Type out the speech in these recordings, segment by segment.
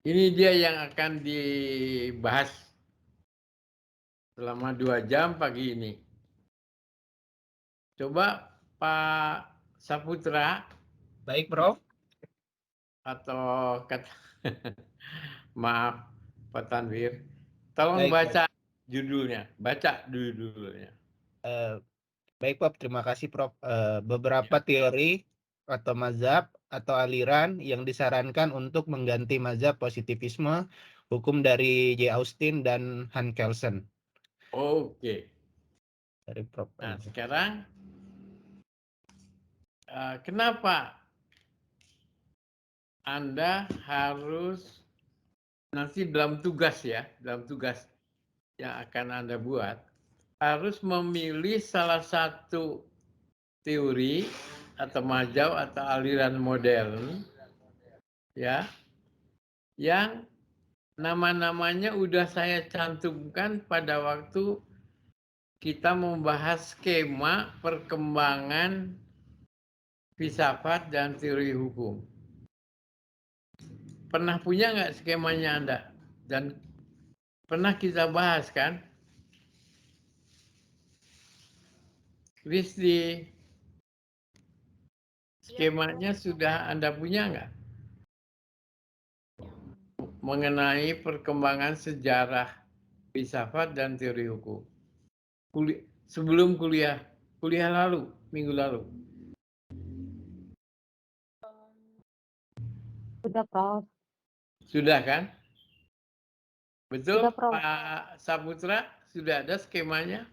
Ini dia yang akan dibahas selama 2 jam pagi ini. Coba Pak Saputra Baik, Prof. atau maaf Pak Tanwir, tolong Baik, baik. baca judulnya. Baik, Prof. Terima kasih, Prof. Beberapa Ya. teori atau mazhab atau aliran yang disarankan untuk mengganti mazhab positivisme, hukum dari J. Austin dan Han Kelsen. Oke. Dari Prof. Nah, sekarang kenapa Anda harus nanti dalam tugas yang akan Anda buat, harus memilih salah satu teori atau mazhab atau aliran modern ya yang nama-namanya udah saya cantumkan pada waktu kita membahas skema perkembangan filsafat dan teori hukum. Pernah punya nggak skemanya Anda? Dan pernah kita bahas kan? Kristi, skemanya sudah Anda punya nggak? Mengenai perkembangan sejarah filsafat dan teori hukum. Sebelum kuliah lalu, minggu lalu. Sudah, Prof. Sudah kan? Betul, Sudah, Prof. Pak Saputra? Sudah ada skemanya?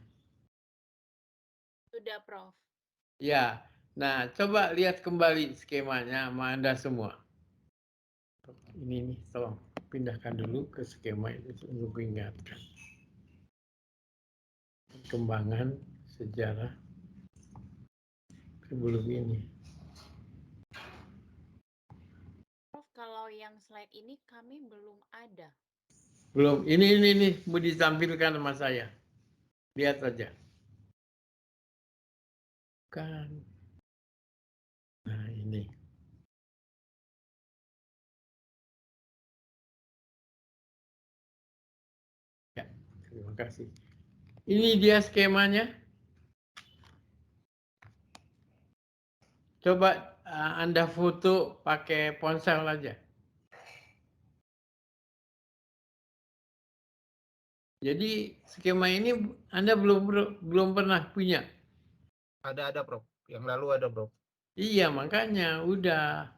Sudah, Prof. Ya. Nah, coba lihat kembali skemanya sama Anda semua. Ini nih, tolong pindahkan dulu ke skema itu untuk ingatkan. Perkembangan sejarah sebelum ini. Prof, kalau yang slide ini kami belum ada. Belum, ini mau ditampilkan sama saya. Lihat saja. Kan. Nah, ini. Ya, terima kasih. Ini dia skemanya. Coba Anda foto pakai ponsel aja. Jadi skema ini Anda belum pernah punya. Ada, Prof. Yang lalu ada, Prof. Iya, makanya udah.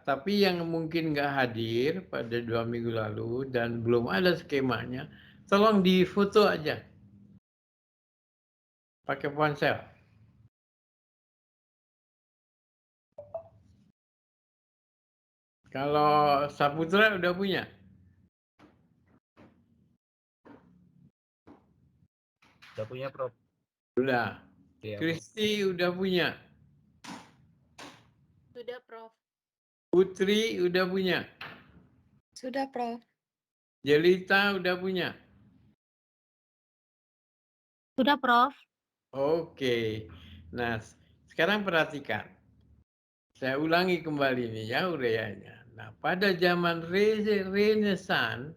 Tapi yang mungkin nggak hadir pada 2 minggu lalu dan belum ada skemanya, tolong difoto aja. Pakai ponsel. Kalau Saputra udah punya? Udah punya, Prof. Udah. Iya, Prof. Kristi udah punya? Sudah, Prof. Putri udah punya? Sudah, Prof. Jelita udah punya? Sudah, Prof. Oke. Nah, sekarang perhatikan. Saya ulangi kembali nih ya uraiannya. Nah, pada zaman Renaissance,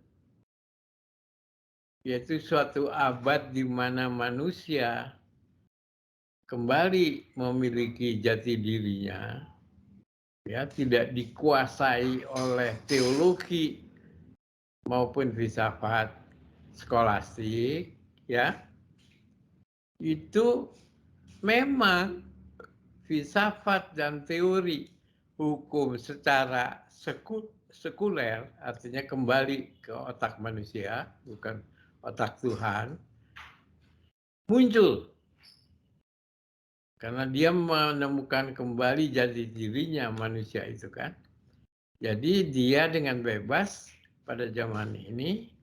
yaitu suatu abad di mana manusia kembali memiliki jati dirinya, ya tidak dikuasai oleh teologi maupun filsafat skolastik, ya itu memang filsafat dan teori hukum secara sekuler, artinya kembali ke otak manusia, bukan otak Tuhan, muncul. Karena dia menemukan kembali jati dirinya manusia itu kan. Jadi dia dengan bebas pada zaman ini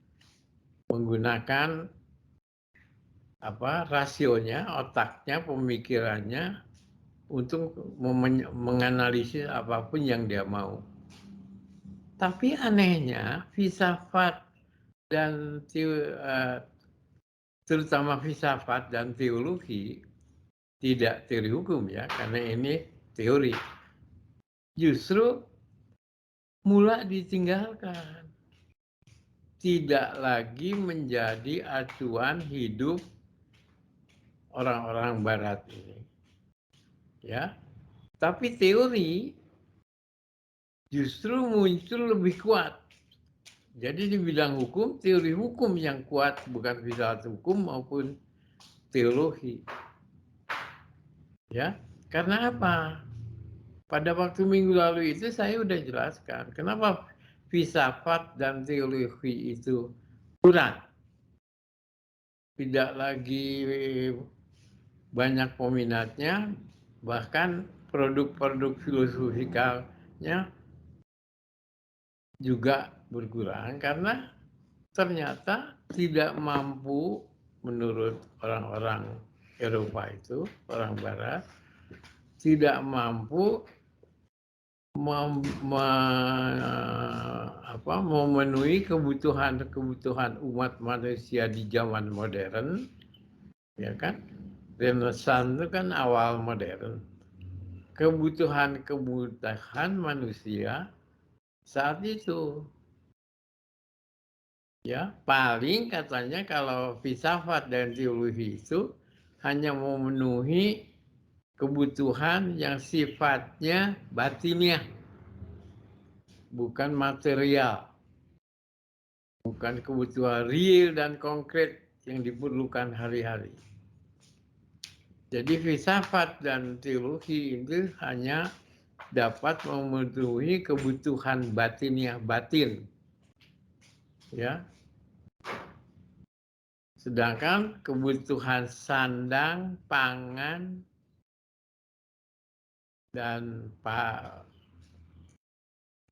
menggunakan rasionya, otaknya, pemikirannya untuk menganalisis apapun yang dia mau. Tapi anehnya filsafat dan terutama filsafat dan teologi, tidak teori hukum ya, karena ini teori. Justru mulai ditinggalkan. Tidak lagi menjadi acuan hidup orang-orang barat ini. Ya. Tapi teori justru muncul lebih kuat. Jadi di bidang hukum, teori hukum yang kuat, bukan filsafat hukum maupun teologi. Ya, karena apa? Pada waktu minggu lalu itu saya sudah jelaskan kenapa filsafat dan teologi itu kurang. Tidak lagi banyak peminatnya, bahkan produk-produk filosofikalnya juga berkurang karena ternyata tidak mampu menurut orang-orang Eropa itu, orang Barat, tidak mampu memenuhi kebutuhan umat manusia di zaman modern, ya kan? Renaissance itu kan awal modern. Kebutuhan manusia saat itu, ya paling katanya kalau filsafat dan teologi itu hanya memenuhi kebutuhan yang sifatnya batiniah, bukan material, bukan kebutuhan real dan konkret yang diperlukan hari-hari. Jadi filsafat dan teologi itu hanya dapat memenuhi kebutuhan batiniah, batin, ya. Sedangkan kebutuhan sandang, pangan, dan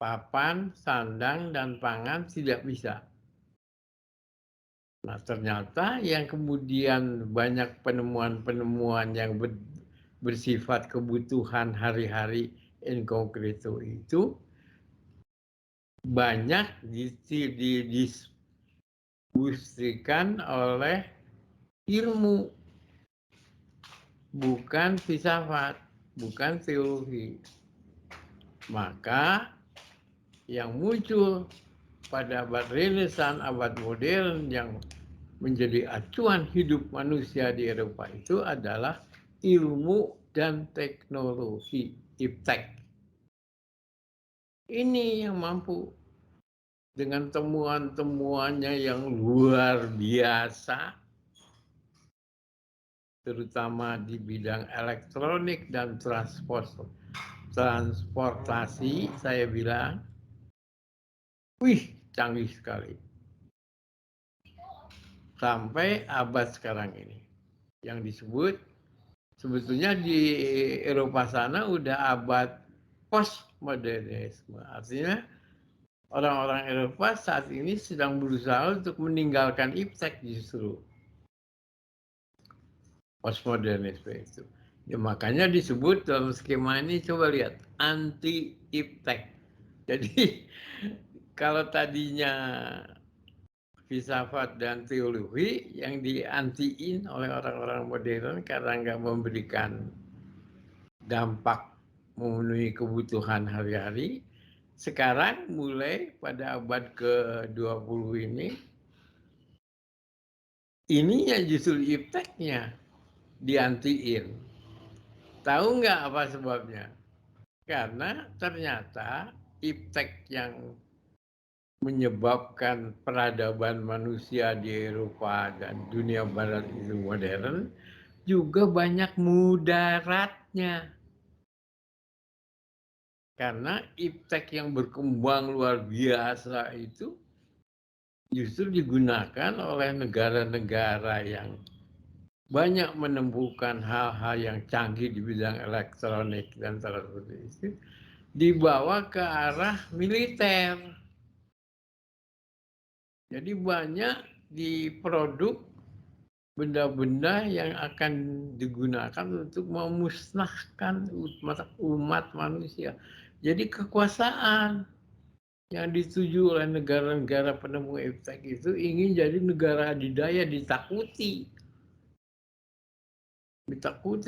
papan, sandang, dan pangan tidak bisa. Nah, ternyata yang kemudian banyak penemuan-penemuan yang bersifat kebutuhan hari-hari in concreto itu banyak didiskusikan oleh ilmu, bukan filsafat, bukan teologi. Maka yang muncul pada abad Renaissance, abad modern yang menjadi acuan hidup manusia di Eropa itu adalah ilmu dan teknologi, iptek. Ini yang mampu dengan temuan-temuannya yang luar biasa, terutama di bidang elektronik dan transportasi, saya bilang, wih, canggih sekali. Sampai abad sekarang ini. Yang disebut, sebetulnya di Eropa sana udah abad postmodernisme. Artinya orang-orang Eropa saat ini sedang berusaha untuk meninggalkan iptek justru. Postmodernisme itu. Ya, makanya disebut dalam skema ini, coba lihat, anti-iptek. Jadi kalau tadinya filsafat dan teologi yang diantiin oleh orang-orang modern karena nggak memberikan dampak memenuhi kebutuhan hari-hari, sekarang mulai pada abad ke-20 ini ya justru ipteknya diantiin. Tahu nggak apa sebabnya? Karena ternyata iptek yang menyebabkan peradaban manusia di Eropa dan dunia barat itu modern juga banyak mudaratnya. Karena iptek yang berkembang luar biasa itu justru digunakan oleh negara-negara yang banyak menemukan hal-hal yang canggih di bidang elektronik dan transportasi itu dibawa ke arah militer. Jadi banyak diproduk benda-benda yang akan digunakan untuk memusnahkan umat manusia. Jadi kekuasaan yang dituju oleh negara-negara penemu iptek itu ingin jadi negara adidaya, ditakuti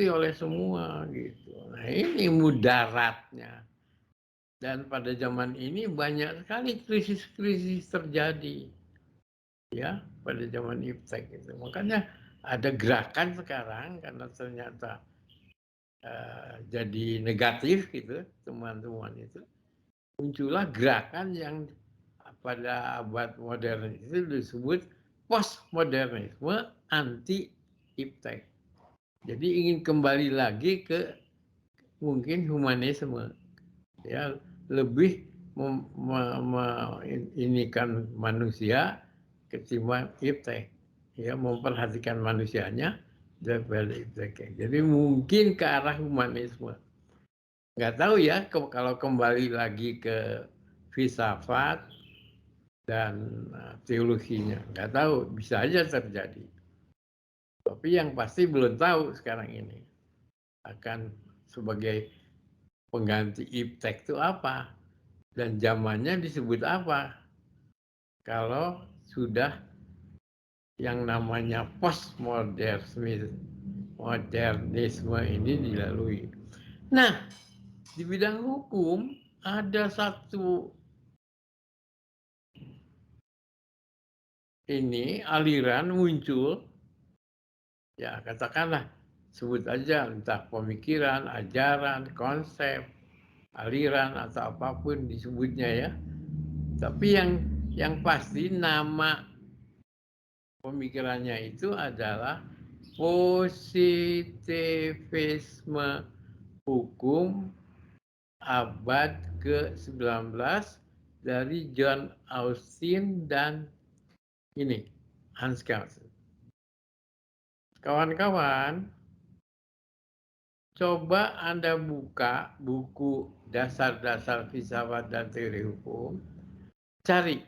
oleh semua gitu. Nah ini mudaratnya. Dan pada zaman ini banyak sekali krisis-krisis terjadi, ya, pada zaman iptek itu. Makanya ada gerakan sekarang karena ternyata jadi negatif gitu teman-teman itu, muncullah gerakan yang pada abad modern itu disebut postmodernisme anti iptek. Jadi ingin kembali lagi ke mungkin humanisme, ya, lebih inikan manusia ketimbang iptek, ya, memperhatikan manusianya daripada iptek. Jadi mungkin ke arah humanisme. Nggak tahu ya kalau kembali lagi ke filsafat dan teologinya, nggak tahu, bisa aja terjadi. Tapi yang pasti belum tahu sekarang ini akan sebagai pengganti iptek itu apa dan zamannya disebut apa kalau sudah yang namanya modernisme ini dilalui. Nah, di bidang hukum ada satu aliran muncul, ya katakanlah sebut aja entah pemikiran, ajaran, konsep, aliran atau apapun disebutnya ya. Tapi yang pasti nama pemikirannya itu adalah positivisme hukum abad ke-19 dari John Austin dan Hans Kelsen. Kawan-kawan, coba Anda buka buku dasar-dasar filsafat dan teori hukum, cari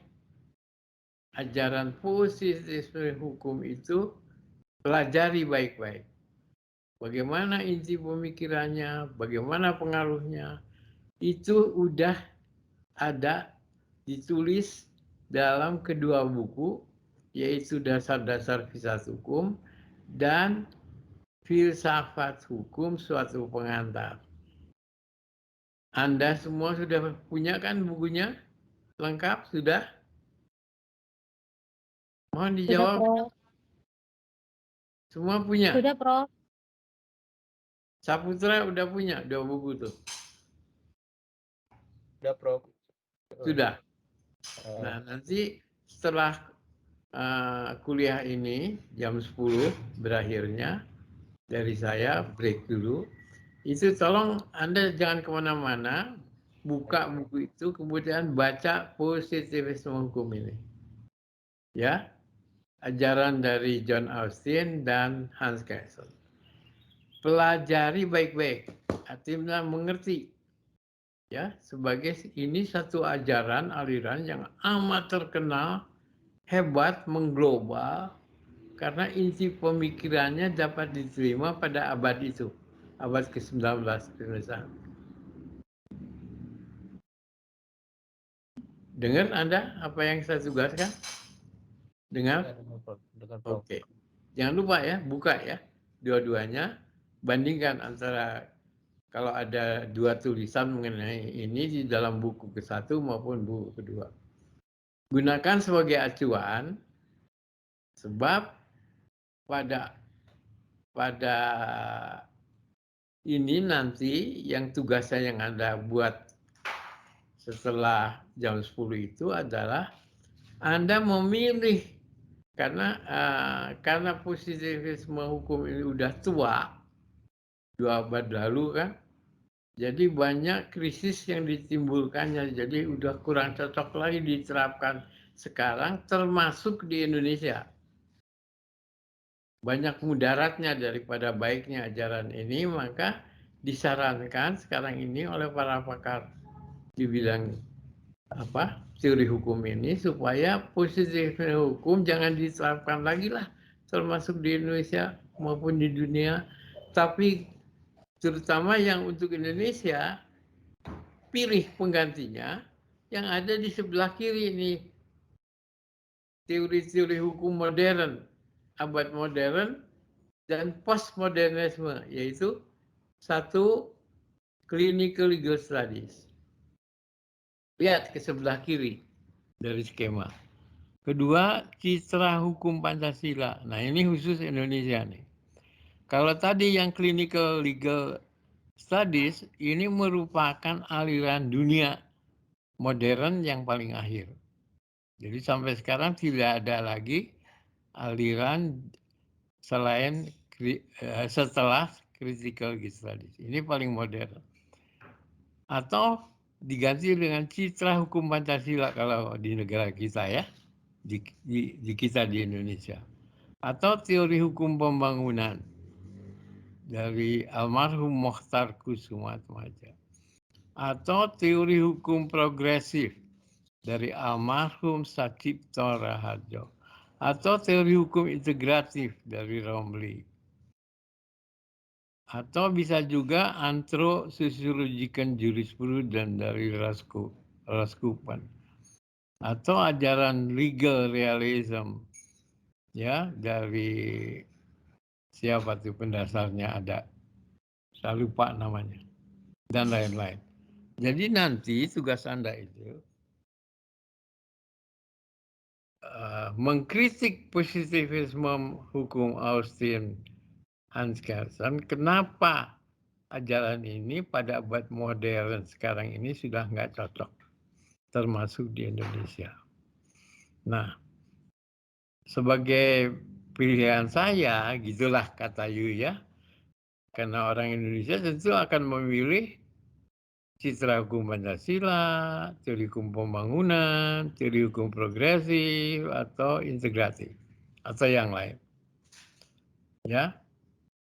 ajaran positivisme hukum itu, pelajari baik-baik. Bagaimana inti pemikirannya, bagaimana pengaruhnya, itu udah ada ditulis dalam kedua buku, yaitu Dasar-Dasar Filsafat Hukum dan Filsafat Hukum Suatu Pengantar. Anda semua sudah punya kan bukunya? Lengkap? Sudah? Mohon Sudah, dijawab. Prof. Semua punya? Sudah, Prof. Saputra udah punya 2 buku tuh? Udah, Prof. Sudah? Nah, nanti setelah kuliah ini jam 10 berakhirnya, dari saya break dulu. Itu tolong Anda jangan kemana-mana, buka buku itu, kemudian baca positivisme hukum ini. Ya, ajaran dari John Austin dan Hans Kelsen. Pelajari baik-baik, artinya mengerti. Ya, sebagai ini satu ajaran aliran yang amat terkenal, hebat, mengglobal, karena inti pemikirannya dapat diterima pada abad itu, abad ke-19 Indonesia. Dengar Anda apa yang saya tugaskan? Dengar? Oke. Jangan lupa ya, buka ya, dua-duanya, bandingkan antara kalau ada 2 tulisan mengenai ini di dalam buku ke-1 maupun buku kedua. Gunakan sebagai acuan, sebab pada ini nanti yang tugasnya yang Anda buat setelah jam 10 itu adalah Anda memilih, karena positivisme hukum ini udah tua, 2 abad lalu kan, jadi banyak krisis yang ditimbulkannya, jadi udah kurang cocok lagi diterapkan sekarang, termasuk di Indonesia. Banyak mudaratnya daripada baiknya ajaran ini, maka disarankan sekarang ini oleh para pakar di bidang teori hukum ini supaya positivisme hukum jangan diterapkan lagi lah, termasuk di Indonesia maupun di dunia, tapi terutama yang untuk Indonesia, pilih penggantinya yang ada di sebelah kiri ini, teori-teori hukum modern, abad modern, dan postmodernisme, yaitu 1 clinical legal studies. Lihat ke sebelah kiri dari skema. Kedua, citra hukum Pancasila. Nah, ini khusus Indonesia nih. Kalau tadi yang clinical legal studies, ini merupakan aliran dunia modern yang paling akhir. Jadi sampai sekarang tidak ada lagi aliran selain setelah critical legal studies. Ini paling modern. Atau diganti dengan citra hukum Pancasila kalau di negara kita ya, di kita di Indonesia. Atau teori hukum pembangunan dari almarhum Mokhtar Kusumaatmadja. Atau teori hukum progresif dari almarhum Sacipto Raharjo. Atau teori hukum integratif dari Romli. Atau bisa juga antro-sosiological jurisprudence dari Raskupan. Atau ajaran legal realism ya dari siapa tuh pendasarnya ada, saya lupa namanya, dan lain-lain. Jadi nanti tugas Anda itu mengkritik positivisme hukum Austin Hans Kelsen, kenapa ajaran ini pada abad modern sekarang ini sudah nggak cocok, termasuk di Indonesia. Nah, sebagai pilihan saya, gitulah kata Yu ya, karena orang Indonesia tentu akan memilih citra hukum Pancasila, teori hukum pembangunan, teori hukum progresif, atau integratif, atau yang lain. Ya,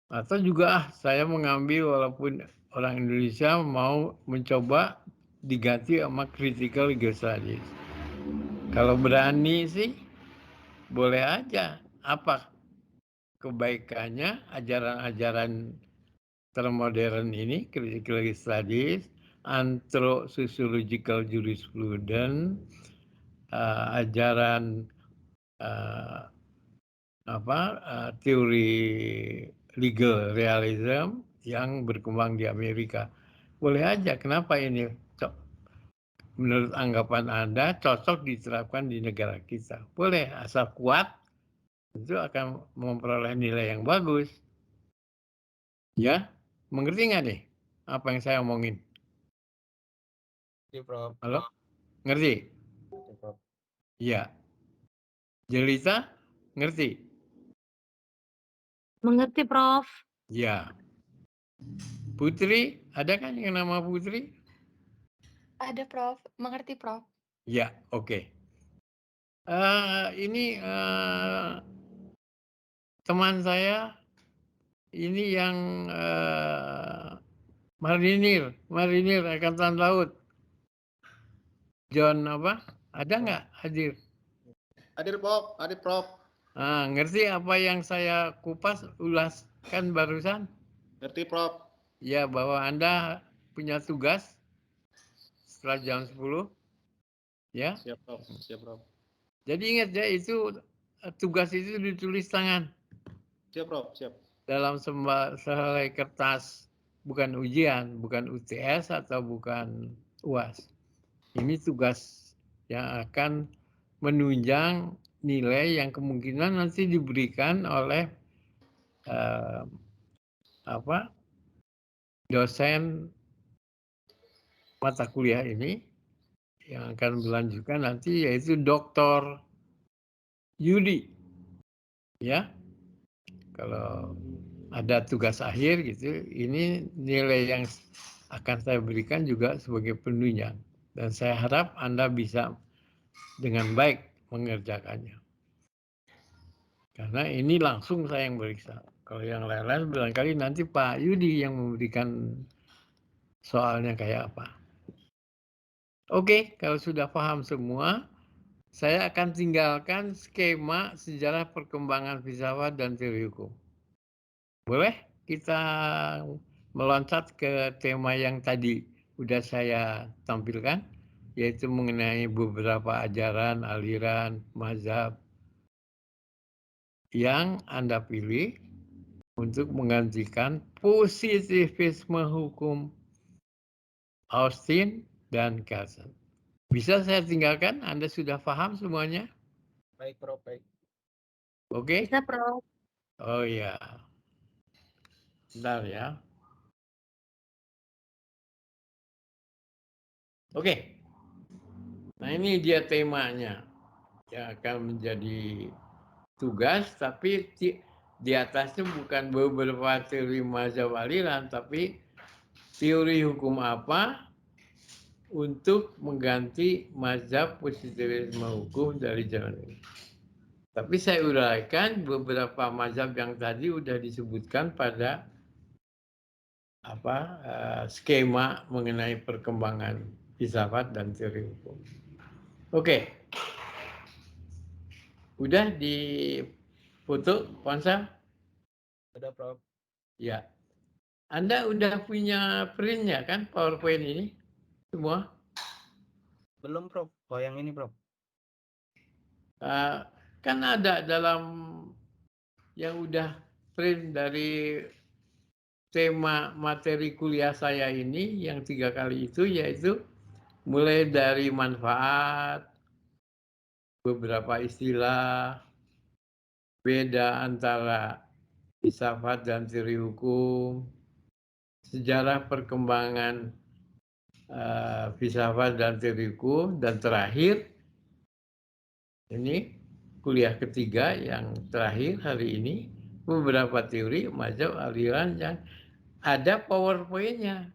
atau juga saya mengambil walaupun orang Indonesia mau mencoba diganti sama critical legal studies. Kalau berani sih boleh aja. Apa kebaikannya ajaran-ajaran termodern ini, critical legal studies, antro-sociological jurisprudence, ajaran teori legal realism yang berkembang di Amerika. Boleh aja, kenapa ini menurut anggapan Anda cocok diterapkan di negara kita? Boleh, asal kuat, itu akan memperoleh nilai yang bagus. Ya, mengerti nggak nih apa yang saya omongin? Iya, Prof. Halo? Ngerti? Iya, Prof. Iya. Jelita, ngerti? Mengerti, Prof. Ya. Putri, ada kan yang nama Putri? Ada, Prof. Mengerti, Prof. Ya, oke. Ini teman saya, ini yang marinir Angkatan Laut. John apa? Ada nggak hadir? Hadir, Prof. Hadir, Prof. Ngerti apa yang saya ulaskan barusan? Ngerti, Prof. Ya, bahwa Anda punya tugas setelah jam 10. Ya. Siap, Prof. Siap, Prof. Jadi ingat ya, itu tugas itu ditulis tangan. Siap, Prof. Siap. Dalam sehelai kertas, bukan ujian, bukan UTS atau bukan UAS. Ini tugas yang akan menunjang nilai yang kemungkinan nanti diberikan oleh dosen mata kuliah ini yang akan melanjutkan nanti, yaitu Dr. Yudi. Ya, kalau ada tugas akhir gitu, ini nilai yang akan saya berikan juga sebagai penunjang. Dan saya harap Anda bisa dengan baik mengerjakannya. Karena ini langsung saya yang periksa. Kalau yang lain-lain barangkali nanti Pak Yudi yang memberikan soalnya kayak apa. Oke, kalau sudah paham semua, saya akan tinggalkan skema sejarah perkembangan filsafat dan teori hukum. Boleh kita meloncat ke tema yang tadi udah saya tampilkan, yaitu mengenai beberapa ajaran, aliran, mazhab yang Anda pilih untuk menggantikan positivisme hukum Austin dan Kelsen. Bisa saya tinggalkan? Anda sudah paham semuanya? Baik, Prof. Baik. Oke? Bisa, Prof. Oh ya. Bentar ya. Oke. Nah ini dia temanya. Yang akan menjadi tugas, tapi di atasnya bukan beberapa teori mazhab aliran, tapi teori hukum apa untuk mengganti mazhab positivisme hukum dari zaman ini. Tapi saya uraikan beberapa mazhab yang tadi sudah disebutkan pada skema mengenai perkembangan filsafat dan teori hukum. Oke. Udah di foto ponsel? Sudah, Prof. Ya. Anda udah punya print-nya kan PowerPoint ini? Semua? Belum, Prof. Oh, yang ini, Prof. Kan ada dalam yang udah print dari tema materi kuliah saya ini yang 3 kali itu, yaitu mulai dari manfaat, beberapa istilah, beda antara filsafat dan teori hukum, sejarah perkembangan filsafat dan teori hukum, dan terakhir ini kuliah ketiga yang terakhir hari ini, beberapa teori mazhab aliran yang ada PowerPoint-nya.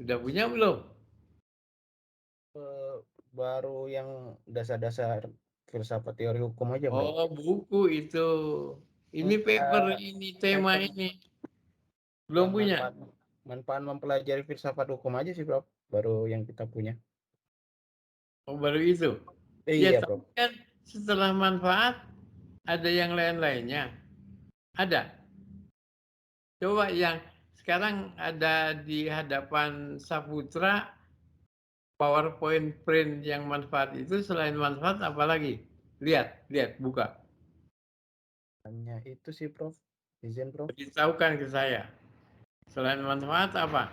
Sudah punya belum? Baru yang dasar-dasar filsafat teori hukum aja, Prof. Oh, buku itu. Ini paper, ini tema paper ini. Belum yang punya? manfaat mempelajari filsafat hukum aja sih, Prof. Baru yang kita punya. Oh, baru itu. Ya, Iya, tapi Prof. kan setelah manfaat ada yang lain-lainnya. Ada. Coba yang sekarang ada di hadapan Saputra, PowerPoint print yang manfaat itu, selain manfaat apa lagi? Lihat, buka. Hanya itu sih, Prof. Izin, Prof. Beritahukan ke saya. Selain manfaat apa?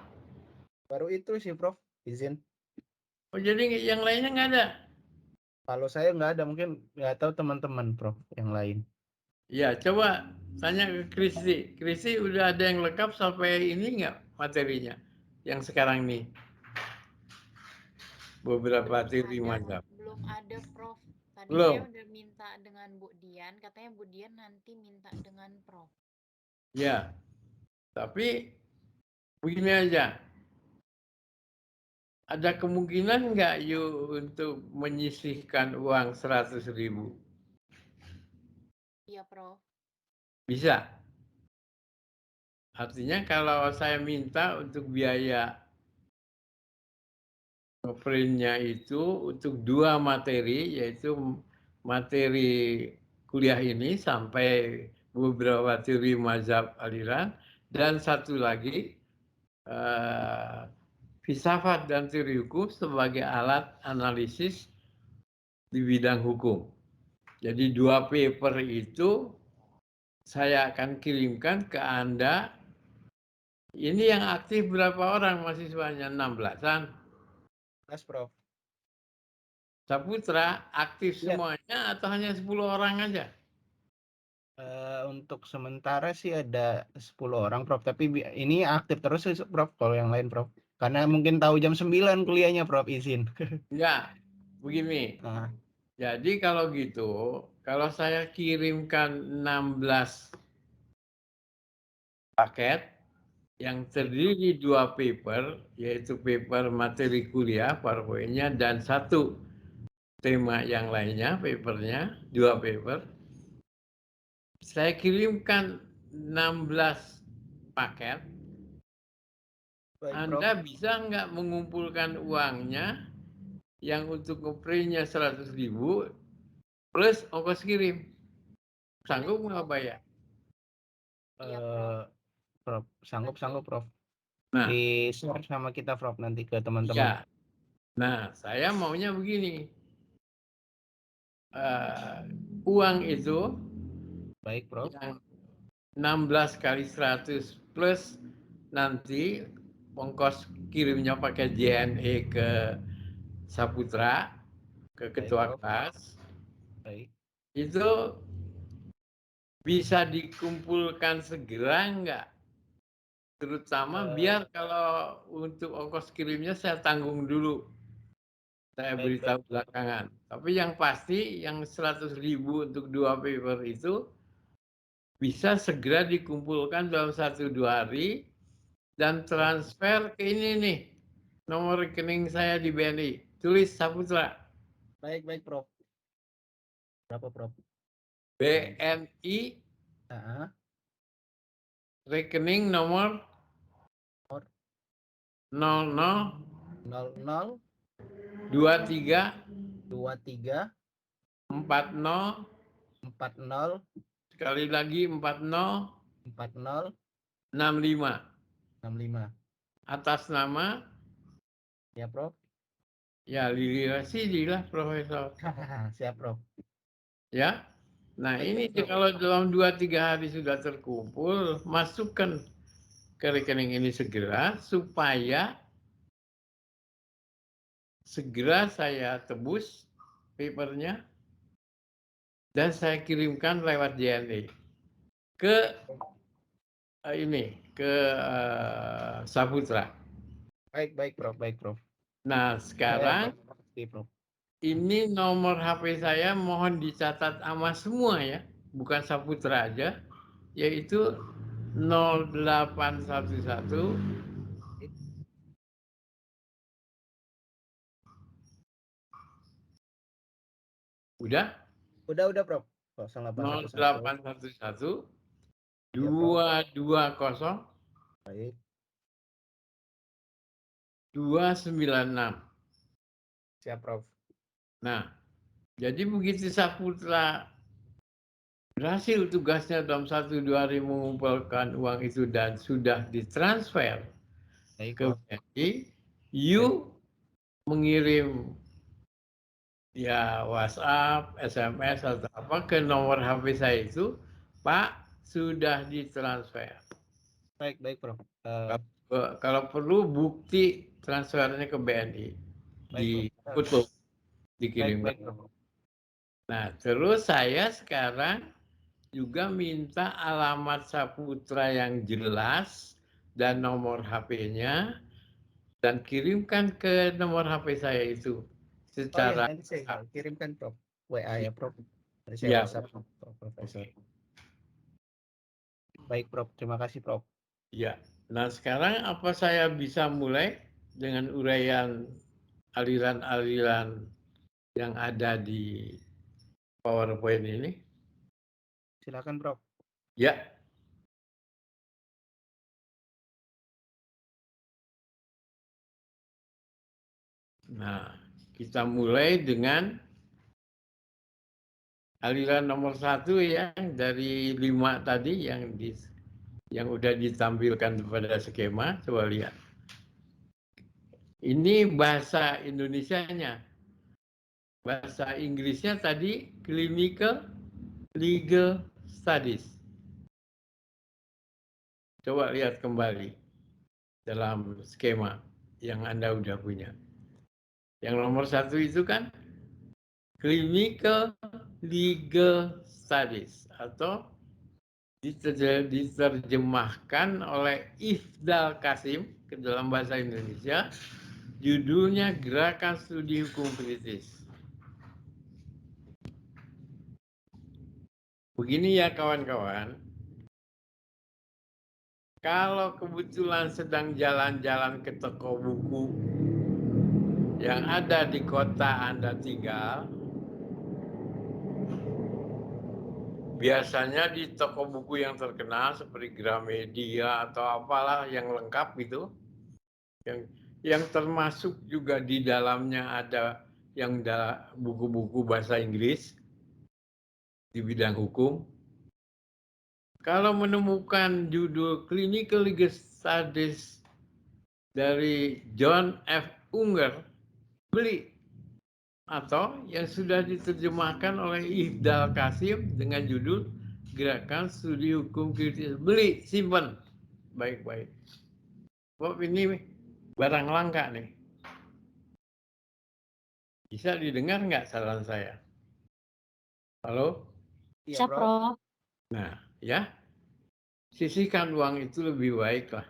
Baru itu sih, Prof. Izin. Oh, jadi yang lainnya nggak ada? Kalau saya nggak ada, mungkin nggak tahu teman-teman, Prof. Yang lain. Ya, coba tanya ke Kristi. Kristi udah ada yang lengkap sampai ini nggak materinya? Yang sekarang nih. Beberapa teori mazhab. Belum ada, Prof. Tadi saya Belum? udah minta dengan Bu Dian, katanya Bu Dian nanti minta dengan Prof. Ya, tapi begini aja. Ada kemungkinan nggak yuk untuk menyisihkan uang 100.000? Iya, Prof. Bisa. Artinya kalau saya minta untuk biaya printnya itu untuk 2 materi, yaitu materi kuliah ini sampai beberapa teori mazhab aliran, dan satu lagi filsafat dan teori hukum sebagai alat analisis di bidang hukum. Jadi 2 paper itu saya akan kirimkan ke Anda. Ini yang aktif berapa orang mahasiswanya? 16-an. Mas, Prof. Saputra aktif Iya. semuanya atau hanya 10 orang aja? Untuk sementara sih ada 10 orang, Prof. Tapi ini aktif terus sih, Prof. Kalau yang lain, Prof. Karena mungkin tahu jam 9 kuliahnya, Prof. Izin. Enggak, begini. Nah, Jadi kalau gitu, kalau saya kirimkan 16 paket yang terdiri 2 paper, yaitu paper materi kuliah, PowerPoint-nya, dan 1 tema yang lainnya, papernya, 2 paper. Saya kirimkan 16 paket. baik, Prof. Anda bisa nggak mengumpulkan uangnya yang untuk ngeprintnya 100.000 plus ongkos kirim? Sanggup nggak bayar? Iya, Prof. Prof. Sanggup, Prof. Nah, Di-share sama kita, Prof. Nanti ke teman-teman. iya. Nah, saya maunya begini. Uang itu Baik, Prof. yang 16 kali 100 plus nanti ongkos kirimnya pakai JNE ke Saputra, ke ketua Prof. kelas, Baik. itu bisa dikumpulkan segera enggak? Terutama biar kalau untuk ongkos kirimnya saya tanggung dulu. Saya Baik, beritahu belakangan. Tapi yang pasti yang 100.000 untuk 2 paper itu bisa segera dikumpulkan dalam 1-2 hari dan transfer ke ini nih. Nomor rekening saya di BNI. Tulis Saputra. Baik, Prof. Berapa, Prof? BNI Nah, rekening nomor 00 00 23 23 40 40 sekali lagi 40 40 65 65. atas nama Ya, Prof. ya Lili Rasidi lah Profesor. Siap, Prof. Ya. Nah, Baik, ini Prof. kalau dalam 2-3 hari sudah terkumpul, masukkan ke rekening ini segera supaya segera saya tebus papernya dan saya kirimkan lewat JNE ke Saputra. Baik, Prof. Baik, Prof. Nah, sekarang Prof. ini nomor HP saya mohon dicatat sama semua ya, bukan Saputra aja, yaitu 0811 udah Udah, Prof. 0811 Ya, Prof. 220 Baik. 296. Siap, Prof. Nah, jadi begitu Saputra berhasil tugasnya dalam 1-2 hari mengumpulkan uang itu dan sudah ditransfer Baik, ke Prof. BNI, you mengirim ya WhatsApp, SMS atau apa ke nomor HP saya itu, Pak sudah ditransfer. Baik, Prof. Kalau perlu bukti transfernya ke BNI di Prof. foto dikirimkan. Baik, Prof. Nah, terus saya sekarang juga minta alamat Saputra yang jelas dan nomor HP-nya dan kirimkan ke nomor HP saya itu secara nanti saya kirimkan, Prof. WA ya, Prof. Nanti saya ya. WhatsApp, Profesor. Oke. Baik, Prof. Terima kasih, Prof. Ya. Nah, sekarang apa saya bisa mulai dengan uraian aliran-aliran yang ada di PowerPoint ini? Silakan, Prof. Ya. Nah, kita mulai dengan aliran nomor 1 ya, dari 5 tadi yang udah ditampilkan pada skema. Coba lihat. Ini bahasa Indonesianya. Bahasa Inggrisnya tadi Clinical Legal Studies. Coba lihat kembali dalam skema yang Anda udah punya. Yang nomor 1 itu kan Clinical Legal Studies atau diterjemahkan oleh Ifdal Kasim ke dalam bahasa Indonesia, judulnya Gerakan Studi Hukum Kritis. Begini ya kawan-kawan, kalau kebetulan sedang jalan-jalan ke toko buku yang ada di kota Anda tinggal, biasanya di toko buku yang terkenal seperti Gramedia atau apalah yang lengkap itu, yang termasuk juga di dalamnya ada yang buku-buku bahasa Inggris di bidang hukum. Kalau menemukan judul Clinical Legal Studies dari John F. Unger, beli. Atau yang sudah diterjemahkan oleh Ifdal Kasim dengan judul Gerakan Studi Hukum Kritis. Beli, simpan. Baik-baik. Prof ini barang langka nih. Bisa didengar nggak saran saya? Halo? Iya, Bisa, Prof. Prof. Nah, ya, sisihkan uang itu lebih baik lah.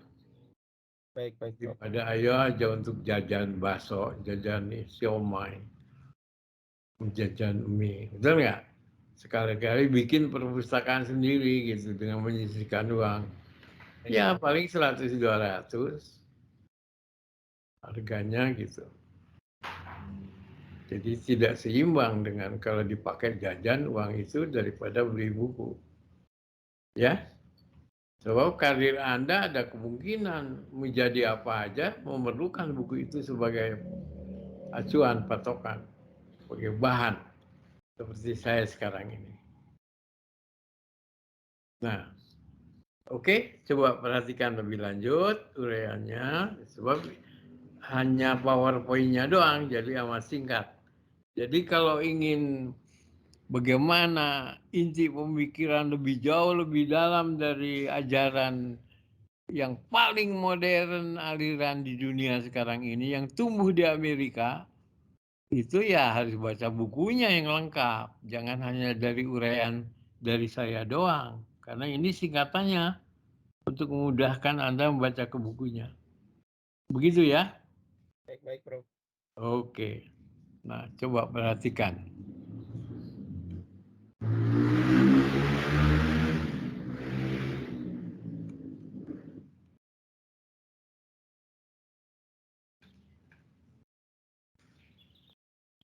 Baik, Prof. Daripada ayo aja untuk jajan bakso, jajan siomay, jajan mie. Betul nggak? Sekali-kali bikin perpustakaan sendiri gitu dengan menyisihkan uang. Ya paling 100-200 harganya gitu. Jadi tidak seimbang dengan kalau dipakai jajan uang itu daripada beli buku. Ya, sebab karir Anda ada kemungkinan menjadi apa aja memerlukan buku itu sebagai acuan, patokan, sebagai bahan seperti saya sekarang ini. Nah, oke, coba perhatikan lebih lanjut uraiannya, sebab hanya PowerPoint-nya doang, jadi amat singkat. Jadi kalau ingin bagaimana inti pemikiran lebih jauh, lebih dalam dari ajaran yang paling modern aliran di dunia sekarang ini, yang tumbuh di Amerika, itu ya harus baca bukunya yang lengkap. Jangan hanya dari uraian dari saya doang. Karena ini singkatannya untuk memudahkan Anda membaca ke bukunya. Begitu ya? Baik, Prof. Oke. Nah, coba perhatikan.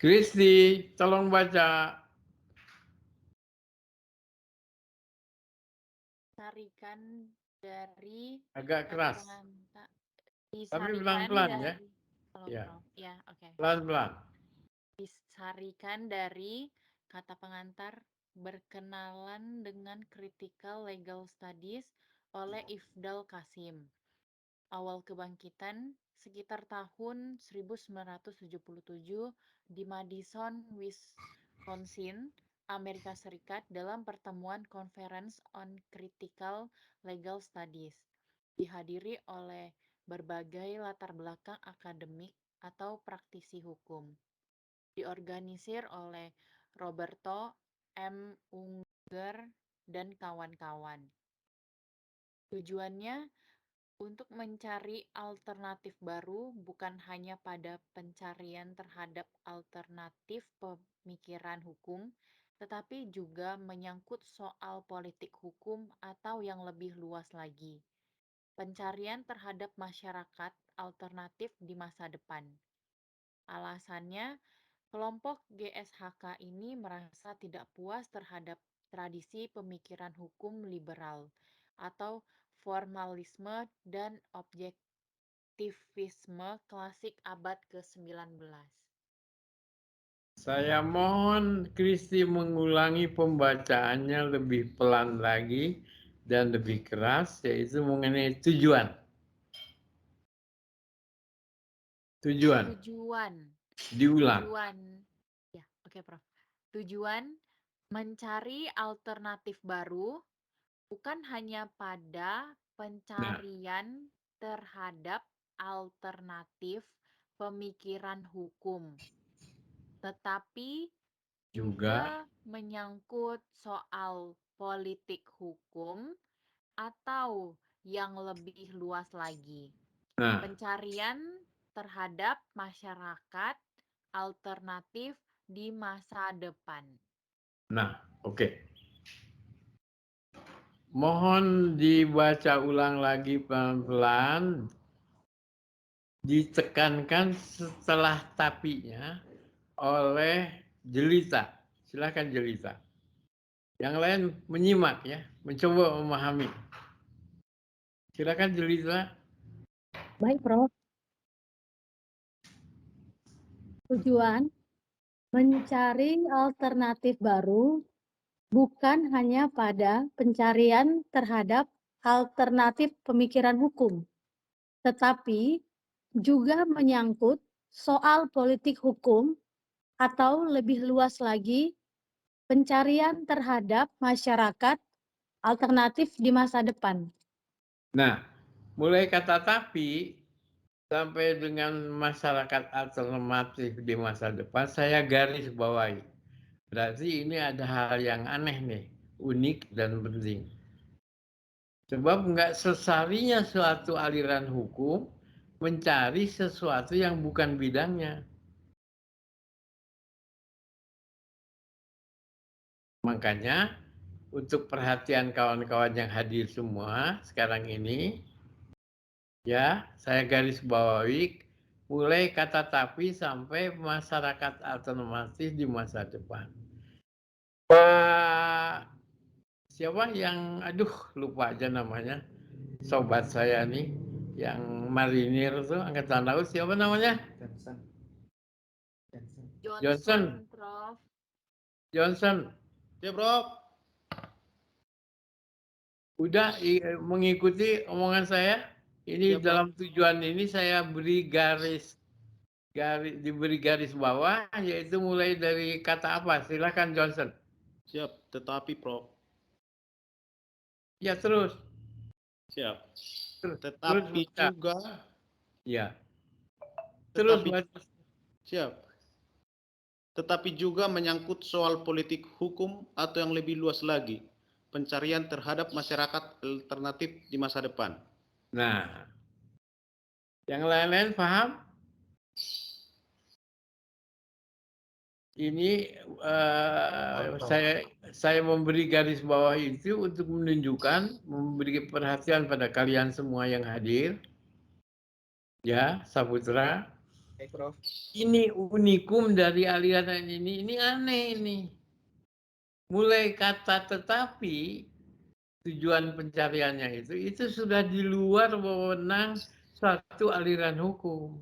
Kristi, tolong baca. Tarikan dari Agak kata keras, pengantar. tapi Disarikan pelan-pelan ya. dari. Tolong, Ya, Prof. Ya, oke. pelan-pelan. Disarikan dari kata pengantar berkenalan dengan Critical Legal Studies oleh Ifdal Kasim. Awal kebangkitan sekitar tahun 1977 di Madison, Wisconsin, Amerika Serikat dalam pertemuan Conference on Critical Legal Studies. Dihadiri oleh berbagai latar belakang akademik atau praktisi hukum. Diorganisir oleh Roberto M. Unger dan kawan-kawan. Tujuannya untuk mencari alternatif baru bukan hanya pada pencarian terhadap alternatif pemikiran hukum, tetapi juga menyangkut soal politik hukum atau yang lebih luas lagi, pencarian terhadap masyarakat alternatif di masa depan. Alasannya, kelompok GSHK ini merasa tidak puas terhadap tradisi pemikiran hukum liberal atau formalisme dan objektivisme klasik abad ke-19. Saya mohon Kristi mengulangi pembacaannya lebih pelan lagi dan lebih keras, yaitu mengenai tujuan. Tujuan, diulang. Ya, oke, Prof. Tujuan mencari alternatif baru bukan hanya pada pencarian terhadap alternatif pemikiran hukum, tetapi juga menyangkut soal politik hukum atau yang lebih luas lagi, pencarian terhadap masyarakat alternatif di masa depan. Nah, oke. Mohon dibaca ulang lagi pelan-pelan, ditekankan setelah tapinya oleh Jelita. Silakan Jelita. Yang lain menyimak ya, mencoba memahami. Silakan Jelita. Baik, Prof. Tujuan mencari alternatif baru bukan hanya pada pencarian terhadap alternatif pemikiran hukum, tetapi juga menyangkut soal politik hukum atau lebih luas lagi, pencarian terhadap masyarakat alternatif di masa depan. Nah, mulai kata tapi sampai dengan masyarakat alternatif di masa depan saya garis bawahi. Berarti ini ada hal yang aneh nih, unik dan penting. Sebab nggak sesarinya suatu aliran hukum mencari sesuatu yang bukan bidangnya. Makanya untuk perhatian kawan-kawan yang hadir semua sekarang ini, ya saya garis bawahi mulai kata tapi sampai masyarakat alternatif di masa depan. Pak siapa yang lupa aja namanya, sobat saya nih yang marinir tuh angkatan laut, siapa namanya? Johnson. Prof. Johnson. Ya, Bro. Udah mengikuti omongan saya. Ini Ya, Prof. dalam tujuan ini saya beri diberi garis bawah, yaitu mulai dari kata apa? Silakan Johnson. Siap, tetapi Prof. Ya terus. Siap. Terus Tetapi baca. juga Ya. Terus tetapi baca. siap. Tetapi juga menyangkut soal politik hukum atau yang lebih luas lagi, pencarian terhadap masyarakat alternatif di masa depan. Nah, yang lain-lain paham? Ini saya memberi garis bawah itu untuk menunjukkan, memberi perhatian pada kalian semua yang hadir. Ya, Saputra. Prof. Ini unikum dari aliran ini aneh ini. Mulai kata tetapi tujuan pencariannya itu sudah di luar wewenang suatu aliran hukum.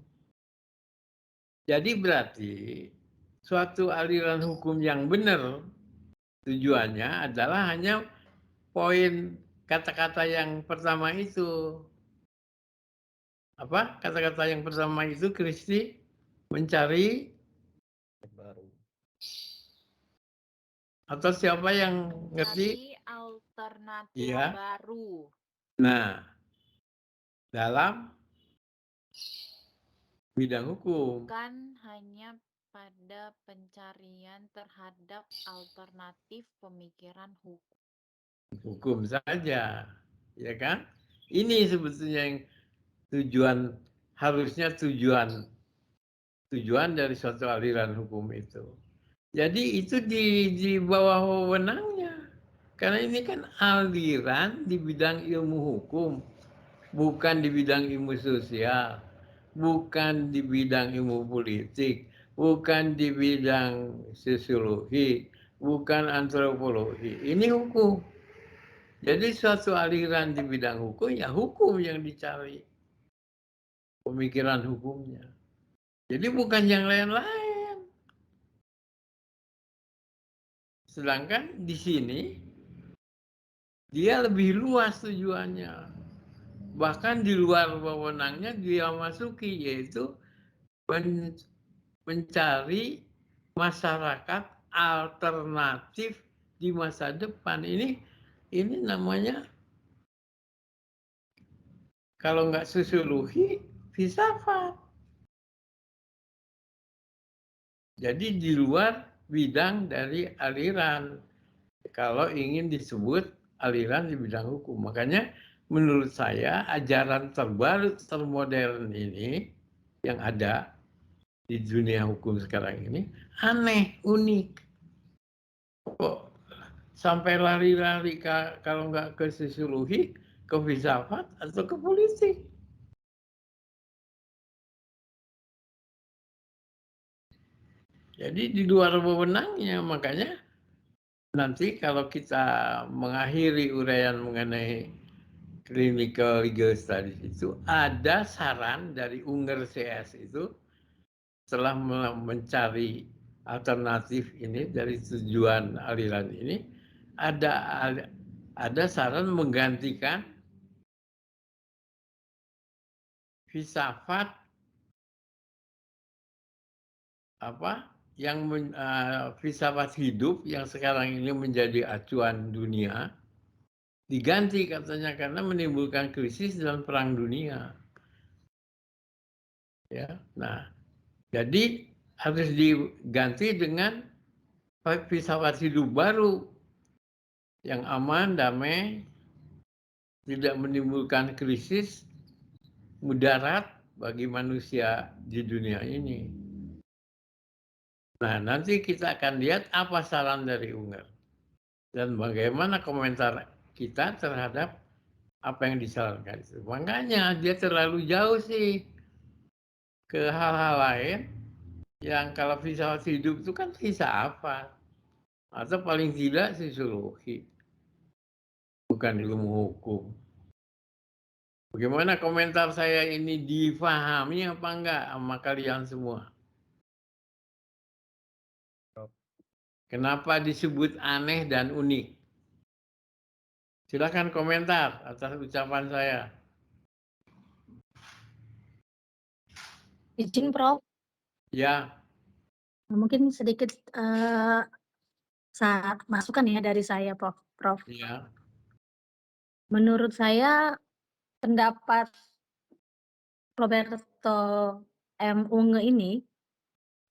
Jadi berarti suatu aliran hukum yang benar tujuannya adalah hanya poin kata-kata yang pertama itu. Apa? Kata-kata yang pertama itu Kristi mencari Baru. atau siapa yang ngerti? Cari alternatif Iya. baru. Nah, dalam bidang hukum. Bukan hanya pada pencarian terhadap alternatif pemikiran hukum. Hukum saja, ya kan? Ini sebetulnya yang harusnya tujuan dari suatu aliran hukum itu. Jadi itu di bawah wewenangnya. Karena ini kan aliran di bidang ilmu hukum, bukan di bidang ilmu sosial, bukan di bidang ilmu politik, bukan di bidang sosiologi, bukan antropologi. Ini hukum. Jadi suatu aliran di bidang hukum, ya hukum yang dicari. Pemikiran hukumnya. Jadi bukan yang lain-lain. Sedangkan di sini, dia lebih luas tujuannya. Bahkan di luar wewenangnya dia masuki, yaitu mencari masyarakat alternatif di masa depan. Ini namanya kalau nggak sosiologi, filsafat. Jadi di luar bidang dari aliran. Kalau ingin disebut aliran di bidang hukum. Makanya menurut saya ajaran terbaru, termodern ini yang ada di dunia hukum sekarang ini aneh, unik. Kok sampai lari-lari kalau nggak ke sosiologi, ke filsafat atau ke politik. Jadi di luar wewenangnya, makanya nanti kalau kita mengakhiri uraian mengenai clinical legal studies itu ada saran dari Unger CS itu setelah mencari alternatif ini dari tujuan aliran ini ada saran menggantikan filsafat filsafat hidup yang sekarang ini menjadi acuan dunia, diganti katanya karena menimbulkan krisis dalam perang dunia. Ya, nah, jadi harus diganti dengan filsafat hidup baru yang aman, damai, tidak menimbulkan krisis mudarat bagi manusia di dunia ini. Nah, nanti kita akan lihat apa saran dari Unger dan bagaimana komentar kita terhadap apa yang disarankan itu. Makanya dia terlalu jauh sih ke hal-hal lain yang kalau filsafat hidup itu kan filsafat atau paling tidak sosiologi, bukan ilmu hukum. Bagaimana komentar saya ini difahami apa enggak sama kalian semua? Kenapa disebut aneh dan unik? Silakan komentar atas ucapan saya. Izin, Prof. Ya, Mungkin sedikit masukan ya dari saya, Prof. ya. Menurut saya pendapat Roberto M. Unge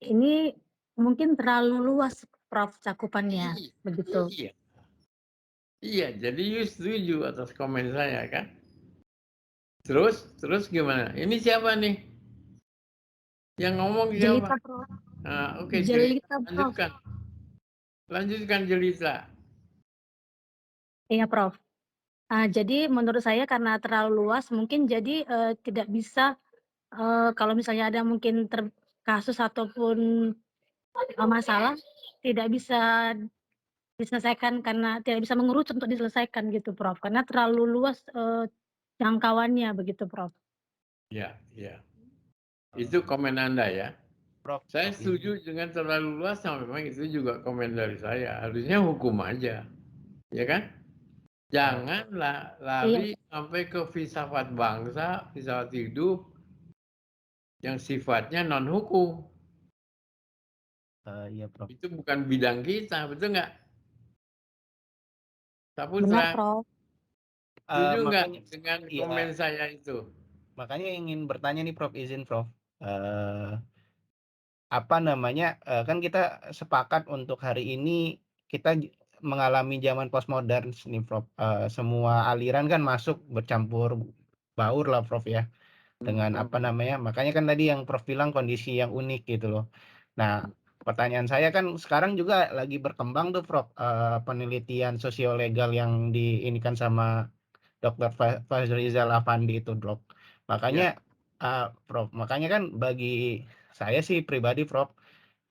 ini mungkin terlalu luas, Prof, cakupannya, begitu. Iya. Iya, jadi you setuju atas komen saya kan? Terus gimana? Ini siapa nih? Yang ngomong siapa? Jelita, Prof. Nah, oke, Jelita, Prof. lanjutkan. Lanjutkan Jelita. Iya, Prof. Jadi menurut saya karena terlalu luas, mungkin jadi tidak bisa kalau misalnya ada mungkin kasus ataupun masalah tidak bisa diselesaikan karena tidak bisa mengerucut untuk diselesaikan gitu, Prof. Karena terlalu luas jangkauannya begitu, Prof. Ya, ya. Itu komen Anda ya. Prof, Saya Prof, setuju dengan terlalu luas, nah memang itu juga komen dari saya. Harusnya hukum aja, ya kan? Jangan lari sampai ke filsafat bangsa, filsafat hidup yang sifatnya non hukum. Iya, Prof. Itu bukan bidang kita, betul nggak? Benar, Saputra, Prof. setuju nggak Makanya, dengan iya, komen saya itu? makanya ingin bertanya nih, Prof, izin, Prof. Apa namanya, kan kita sepakat untuk hari ini kita mengalami zaman postmodern nih, Prof. Semua aliran kan masuk bercampur baur lah, Prof, ya. Dengan apa namanya, makanya kan tadi yang Prof bilang kondisi yang unik gitu loh. Nah, pertanyaan saya kan sekarang juga lagi berkembang tuh, Prof, penelitian sosiolegal yang diinikan sama Dr. Fazrizal Afandi itu, Prof. Makanya, Prof, makanya kan bagi saya sih pribadi, Prof,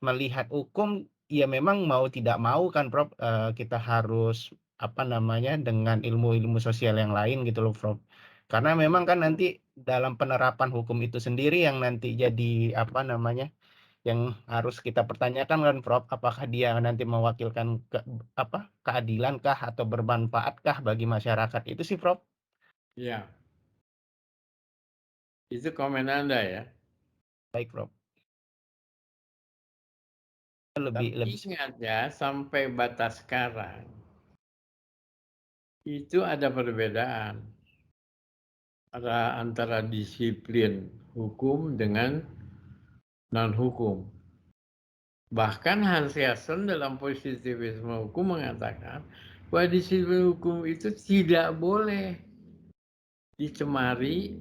melihat hukum ya memang mau tidak mau kan, Prof, kita harus apa namanya dengan ilmu-ilmu sosial yang lain gitu loh, Prof. Karena memang kan nanti dalam penerapan hukum itu sendiri yang nanti jadi apa namanya yang harus kita pertanyakan kan, Prof, apakah dia nanti mewakilkan keadilan kah atau bermanfaat kah bagi masyarakat itu sih, Prof. Ya, itu komen Anda ya. Baik, Prof. Tapi ingat ya, sampai batas sekarang itu ada perbedaan antara disiplin hukum dengan non hukum. Bahkan Hans Kelsen dalam positivisme hukum mengatakan bahwa disiplin hukum itu tidak boleh dicemari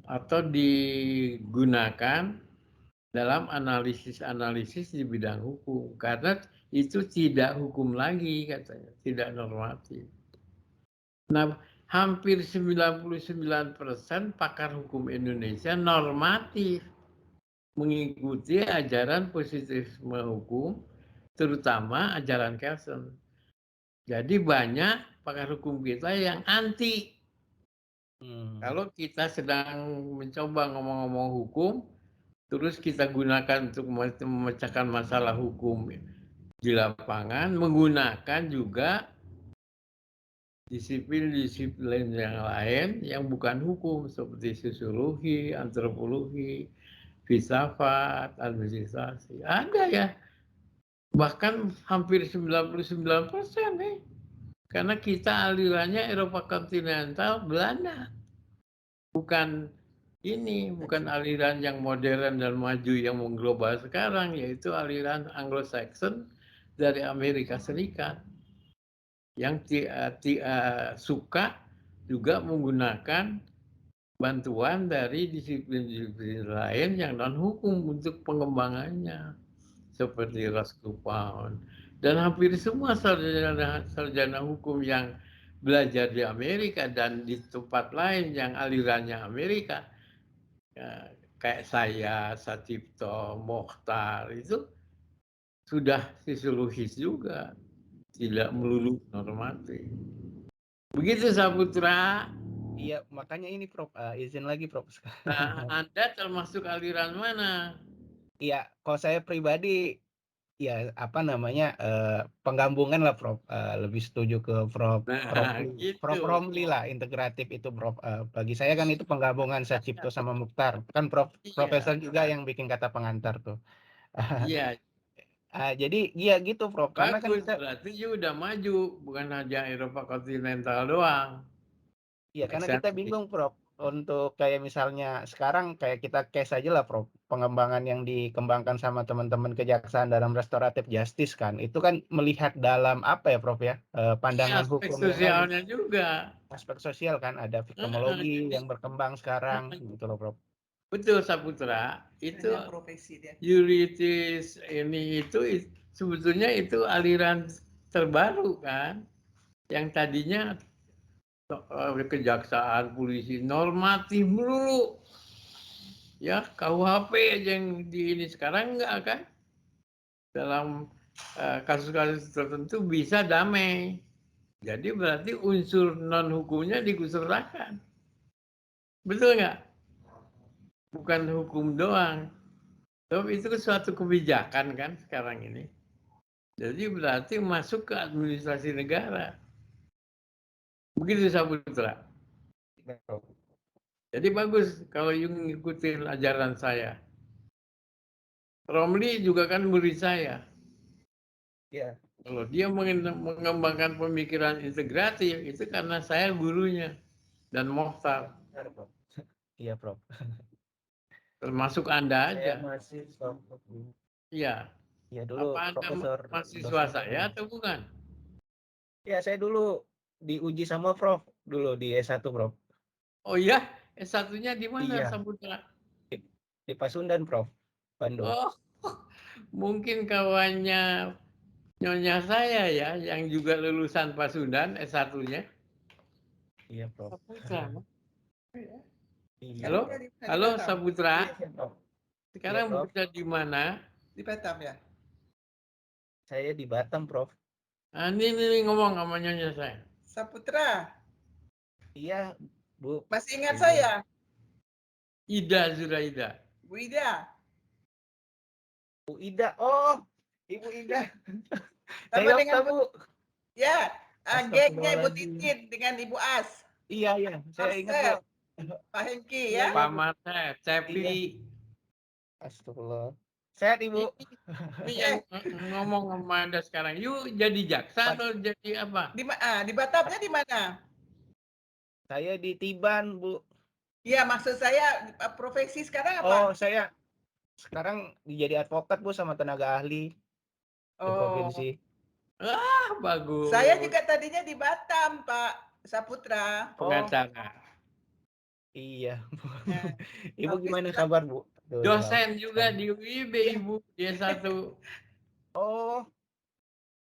atau digunakan dalam analisis-analisis di bidang hukum karena itu tidak hukum lagi katanya, tidak normatif. Nah, hampir 99% pakar hukum Indonesia normatif mengikuti ajaran positivisme hukum, terutama ajaran Kelsen. Jadi banyak pakar hukum kita yang anti. Kalau kita sedang mencoba ngomong-ngomong hukum, terus kita gunakan untuk memecahkan masalah hukum di lapangan, menggunakan juga disiplin-disiplin yang lain yang bukan hukum seperti sosiologi, antropologi, filsafat, administrasi. Ada ya. Bahkan hampir 99% nih. Karena kita alirannya Eropa kontinental Belanda. Bukan bukan aliran yang modern dan maju yang mengglobal sekarang, yaitu aliran Anglo-Saxon dari Amerika Serikat yang suka juga menggunakan bantuan dari disiplin-disiplin lain yang non-hukum untuk pengembangannya, seperti Roscoe dan hampir semua sarjana hukum yang belajar di Amerika dan di tempat lain yang alirannya Amerika, kayak saya, Satipto, Mokhtar, itu sudah sisiologis juga, tidak melulu normatif. Begitu Saputra. Iya, makanya ini Prof, izin lagi Prof. Nah, Anda termasuk aliran mana? Iya, kalau saya pribadi ya apa namanya, penggabungan lah Prof, lebih setuju ke Prof Romli lah, integratif itu Prof. Bagi saya kan itu penggabungan Satipto sama Mukhtar. Kan Profesor juga yang bikin kata pengantar tuh. Iya. Jadi iya gitu Prof, karena kan Bagus, kita berarti dia udah maju, bukan hanya Eropa kontinental doang. iya, karena kita bingung Prof, untuk kayak misalnya sekarang kayak kita case aja lah Prof, pengembangan yang dikembangkan sama teman-teman kejaksaan dalam restoratif justice kan, itu kan melihat dalam apa ya Prof ya, pandangan aspek hukum sosialnya juga. aspek sosial kan, ada victimologi yang berkembang sekarang gitu loh Prof. Betul Saputra, itu Euripides ini itu sebetulnya itu aliran terbaru kan, yang tadinya kejaksaan, polisi normatif melulu, ya KUHP aja yang di ini sekarang enggak kan, dalam kasus-kasus tertentu bisa damai, jadi berarti unsur non hukumnya dikusertakan, betul nggak? Bukan hukum doang. Tapi itu suatu kebijakan kan sekarang ini. Jadi berarti masuk ke administrasi negara. Begitu Saputra. Jadi bagus kalau Yung ngikutin ajaran saya. Romli juga kan murid saya. Iya. Kalau dia mengembangkan pemikiran integratif itu karena saya gurunya dan Mokhtar. Iya Prof. Termasuk Anda aja. Saya masih Iya. Iya dulu Apa Profesor Anda mahasiswa saya atau bukan? Ya, saya dulu diuji sama Prof dulu di S1 Prof. Oh iya, S1-nya di mana Iya. Saputra? Di Pasundan Prof, Bandung. Oh, mungkin kawannya nyonya saya ya, yang juga lulusan Pasundan S1-nya. Iya Prof. Saputra. Iya. Halo Saputra. Iya, Prof. Sekarang Iya, Prof. bekerja di mana? Di Batam ya? Saya di Batam Prof. Nah, ini ngomong sama nyonya saya. Saputra, Iya Bu. masih ingat Iya. saya? Ida Zuraida. Bu Ida. Bu Ida, oh Ibu Ida. Sama Saya dengan Bu. Ya, gengnya Ibu Astagfirullahaladzim. Titin dengan Ibu As. Iya, iya, saya ingat Bu. Pak Hengki ya. Pak Martet, Cepi. Astagfirullah. Sehat Ibu. Ini yang ngomong sama Anda sekarang. Yuk jadi jaksa atau jadi apa? Di Batamnya di mana? Saya di Tiban Bu. Iya, maksud saya profesi sekarang apa? Oh, saya sekarang jadi advokat Bu sama tenaga ahli di provinsi. Ah, bagus. Saya juga tadinya di Batam, Pak Saputra. Pengacara. Iya. Nah, Ibu gimana kabar Bu? Dosen juga di UIB Ibu, dia satu. Oh.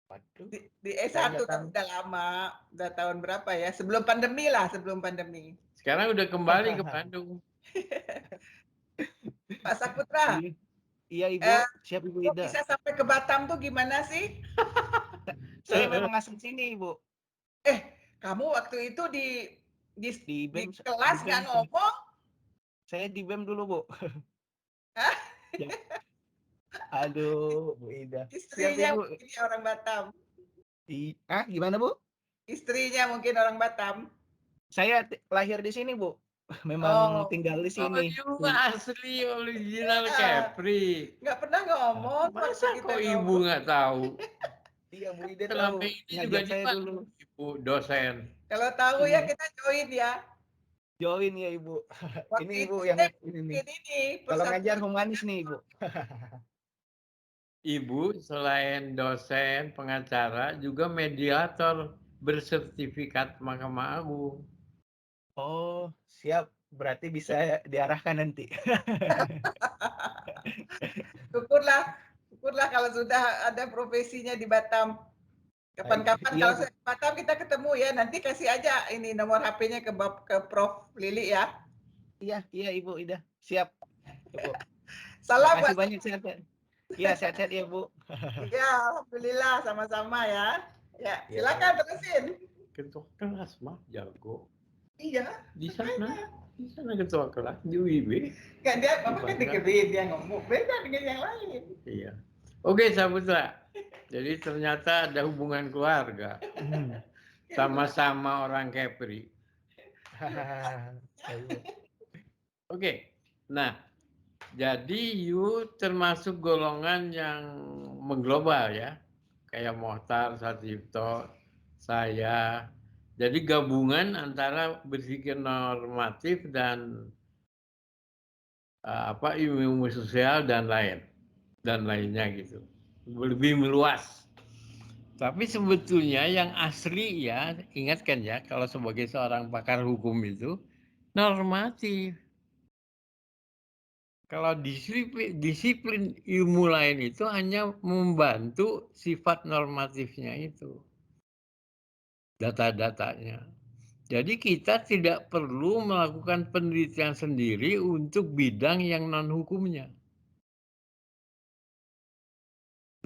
Waduh. Di S1 udah lama, udah tahun berapa ya? Sebelum pandemi lah, sebelum pandemi. Sekarang udah kembali ke Bandung. Pak Saputra. Iya Ibu, siap Ibu Kok Ida. bisa sampai ke Batam tuh gimana sih? Saya memang asal sini Ibu. Kamu waktu itu di BEM, kelas di BEM. nggak ngomong? Saya di BEM dulu Bu. Hah? Ya. Aduh, Bu Ida. Istrinya Siap, Ibu. mungkin orang Batam. Gimana Bu? Istrinya mungkin orang Batam. Saya lahir di sini Bu. Memang tinggal di sini. Oh, asli original Kepri. Nggak pernah ngomong. Masa waktu kok kita Ibu ngomong. nggak tahu? Iya, Bu Ida Selama tahu. ini juga Ngajar saya dibantu dulu. Ibu dosen. Kalau tahu ya Iya. kita join ya. Join ya, Ibu. Waktu Ini itu Ibu yang saya ini nih. bikin ini Kalau ngajar persatuan. humanis nih, Ibu. Ibu selain dosen, pengacara, juga mediator bersertifikat Mahkamah Agung. Oh, siap. Berarti bisa diarahkan nanti. Syukurlah kalau sudah ada profesinya di Batam. Kapan-kapan Iya, kalau Bu. saya ke Batam kita ketemu ya. Nanti kasih aja ini nomor HP-nya ke Prof Lili ya. Iya, Ibu Ida. Siap, Ibu. Salam Makasih buat banyak, sehat-sehat. Iya, sehat-sehat ya, Bu. ya, alhamdulillah sama-sama ya. Ya, Iya, silakan terusin. Ketua kelas mah jago. Iya, Di sana ketua kelas di UIB. kan dia apa kan Bangga. dengerin dia ngomong beda dengan yang lain. Iya. Oke, Saputra. Jadi ternyata ada hubungan keluarga. Sama-sama orang Kepri. Oke. Nah, jadi you termasuk golongan yang mengglobal ya. Kayak Mohtar, Satipto, saya. Jadi gabungan antara berpikir normatif dan ilmu sosial dan lainnya gitu. Lebih meluas. Tapi sebetulnya yang asli ya, ingatkan ya, kalau sebagai seorang pakar hukum itu normatif. Kalau disiplin ilmu lain itu hanya membantu sifat normatifnya itu. Data-datanya. Jadi kita tidak perlu melakukan penelitian sendiri untuk bidang yang non-hukumnya.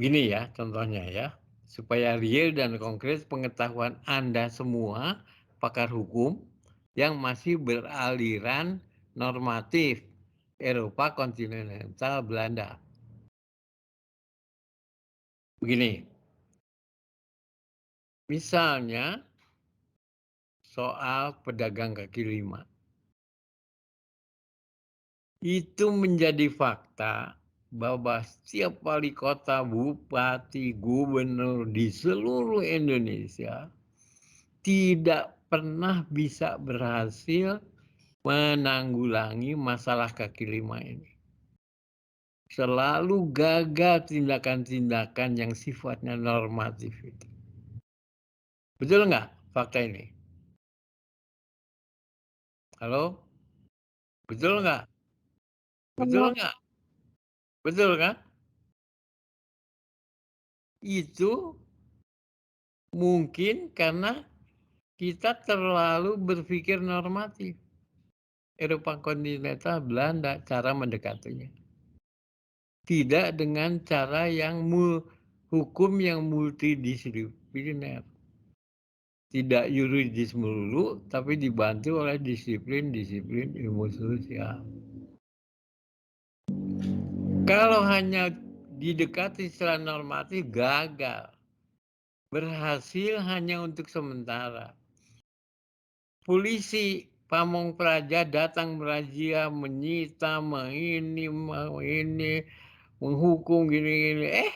Gini ya contohnya ya. Supaya real dan konkret pengetahuan Anda semua, pakar hukum, yang masih beraliran normatif Eropa kontinental Belanda. Begini, misalnya soal pedagang kaki lima. Itu menjadi fakta bahwa setiap wali kota, bupati, gubernur di seluruh Indonesia tidak pernah bisa berhasil menanggulangi masalah kaki lima ini. Selalu gagal tindakan-tindakan yang sifatnya normatif itu. Betul nggak fakta ini? Halo? Betul nggak? Betul nggak? Betul kan? Itu mungkin karena kita terlalu berpikir normatif. Eropa kontinental Belanda cara mendekatinya. Tidak dengan cara yang hukum yang multidisipliner. Tidak yuridis melulu, tapi dibantu oleh disiplin-disiplin ilmu sosial. Kalau hanya didekati secara normatif, gagal. Berhasil hanya untuk sementara. Polisi Pamong Praja datang merazia, menyita, ini, menghukum gini-gini.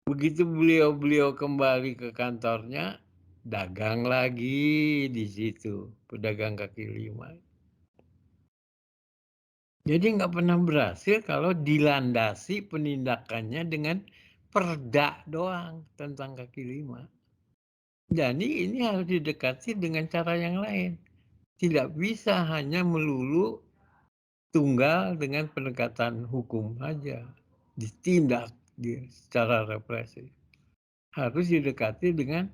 Begitu beliau kembali ke kantornya, dagang lagi di situ, pedagang kaki lima. Jadi nggak pernah berhasil kalau dilandasi penindakannya dengan perda doang tentang kaki lima. Jadi ini harus didekati dengan cara yang lain. Tidak bisa hanya melulu tunggal dengan pendekatan hukum saja. Ditindak secara represif. Harus didekati dengan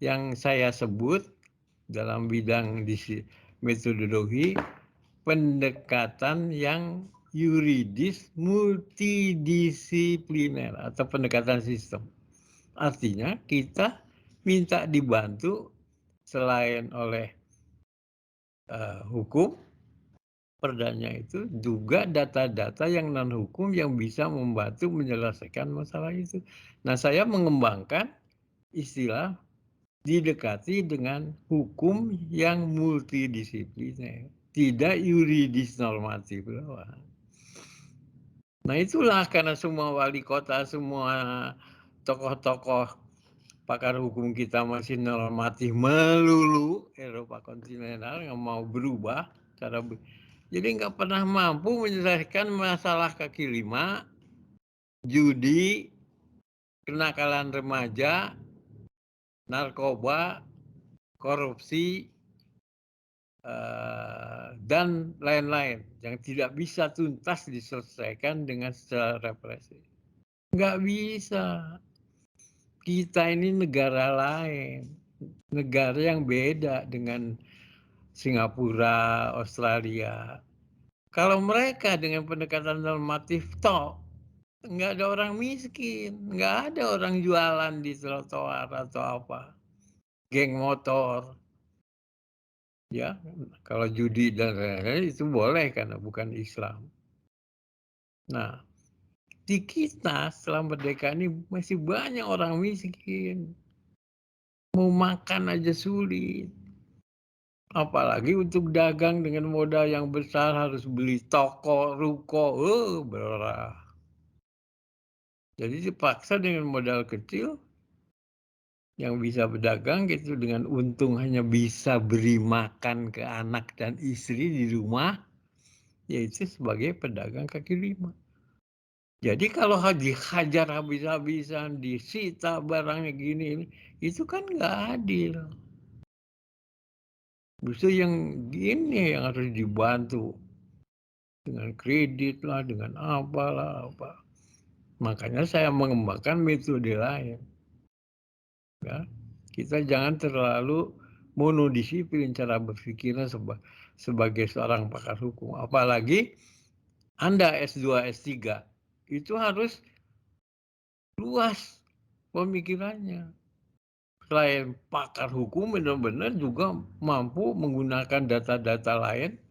yang saya sebut dalam bidang metodologi pendekatan yang yuridis multidisipliner atau pendekatan sistem. Artinya kita minta dibantu selain oleh hukum, perdanya itu juga data-data yang non-hukum yang bisa membantu menyelesaikan masalah itu. Nah, saya mengembangkan istilah didekati dengan hukum yang multidisipliner, tidak yuridis normatif doang. Nah, itulah karena semua wali kota, semua tokoh-tokoh pakar hukum kita masih normatif melulu, Eropa kontinental nggak mau berubah jadi nggak pernah mampu menyelesaikan masalah kaki lima, judi, kenakalan remaja, narkoba, korupsi, dan lain-lain yang tidak bisa tuntas diselesaikan dengan secara represif. Nggak bisa. Kita ini negara lain, negara yang beda dengan Singapura, Australia. Kalau mereka dengan pendekatan normatif nggak ada orang miskin, nggak ada orang jualan di trotoar atau apa, geng motor. Ya, kalau judi dan lain-lain itu boleh karena bukan Islam. Nah, di kita setelah merdeka ini masih banyak orang miskin. Mau makan aja sulit. Apalagi untuk dagang dengan modal yang besar harus beli toko, ruko, berat. Jadi dipaksa dengan modal kecil yang bisa berdagang gitu dengan untung hanya bisa beri makan ke anak dan istri di rumah, yaitu sebagai pedagang kaki lima. Jadi kalau dihajar habis-habisan, disita barangnya gini, itu kan nggak adil. Justru yang gini yang harus dibantu dengan kredit lah, dengan apalah apa. Makanya saya mengembangkan metode lain. Ya, kita jangan terlalu monodisiplin cara berpikirnya sebagai seorang pakar hukum. Apalagi Anda S2, S3, itu harus luas pemikirannya. Selain pakar hukum benar-benar juga mampu menggunakan data-data lain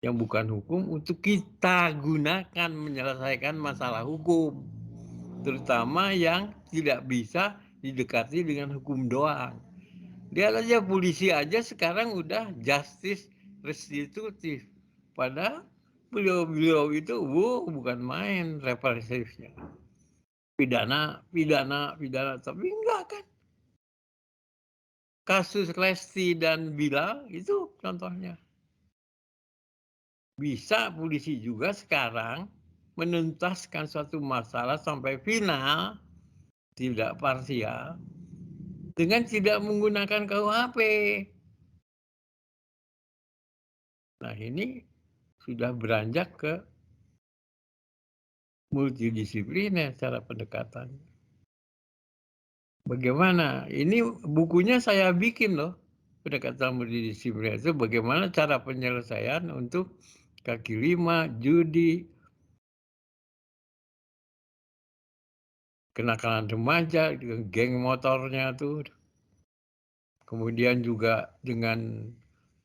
yang bukan hukum untuk kita gunakan menyelesaikan masalah hukum. Terutama yang tidak bisa didekati dengan hukum doang. Lihat aja polisi aja sekarang udah justice restitutif. Padahal beliau itu bukan main represifnya. Pidana, tapi enggak kan. Kasus Lesti dan Bilal itu contohnya. Bisa polisi juga sekarang menuntaskan suatu masalah sampai final, tidak parsial, dengan tidak menggunakan KUHP. Nah ini sudah beranjak ke multidisipliner cara pendekatan. Bagaimana? Ini bukunya saya bikin loh, pendekatan multidisipliner itu bagaimana cara penyelesaian untuk kaki lima, judi, kenakalan remaja, dengan geng motornya tuh. Kemudian juga dengan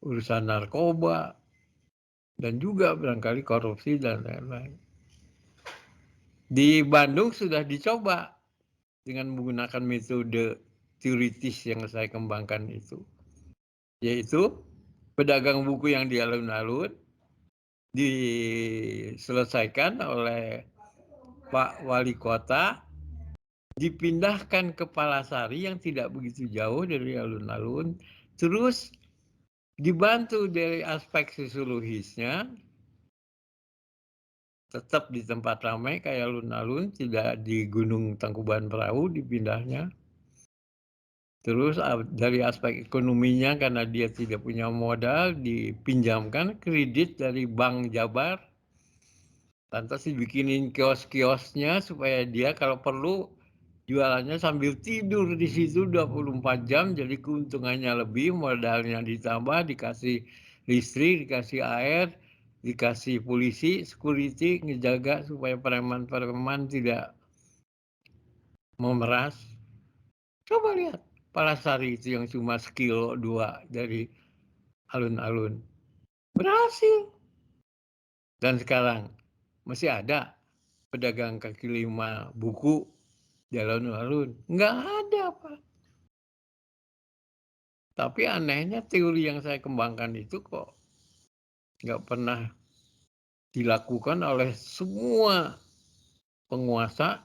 urusan narkoba, dan juga barangkali korupsi dan lain-lain. Di Bandung sudah dicoba dengan menggunakan metode teoritis yang saya kembangkan itu. Yaitu pedagang buku yang di alun-alun diselesaikan oleh Pak Wali Kota, dipindahkan ke Palasari yang tidak begitu jauh dari alun-alun, terus dibantu dari aspek sosiologisnya, tetap di tempat ramai kayak alun-alun, tidak di Gunung Tangkuban Perahu dipindahnya. Terus dari aspek ekonominya karena dia tidak punya modal, dipinjamkan kredit dari Bank Jabar. Lantas dibikinin kios-kiosnya supaya dia kalau perlu jualannya sambil tidur di situ 24 jam, jadi keuntungannya lebih, modalnya ditambah, dikasih listrik, dikasih air, dikasih polisi, security, ngejaga supaya preman-preman tidak memeras. Coba lihat Palasari itu yang cuma sekilo 2 dari alun-alun. Berhasil. Dan sekarang masih ada pedagang kaki lima buku di alun-alun. Nggak ada, Pak. Tapi anehnya teori yang saya kembangkan itu kok nggak pernah dilakukan oleh semua penguasa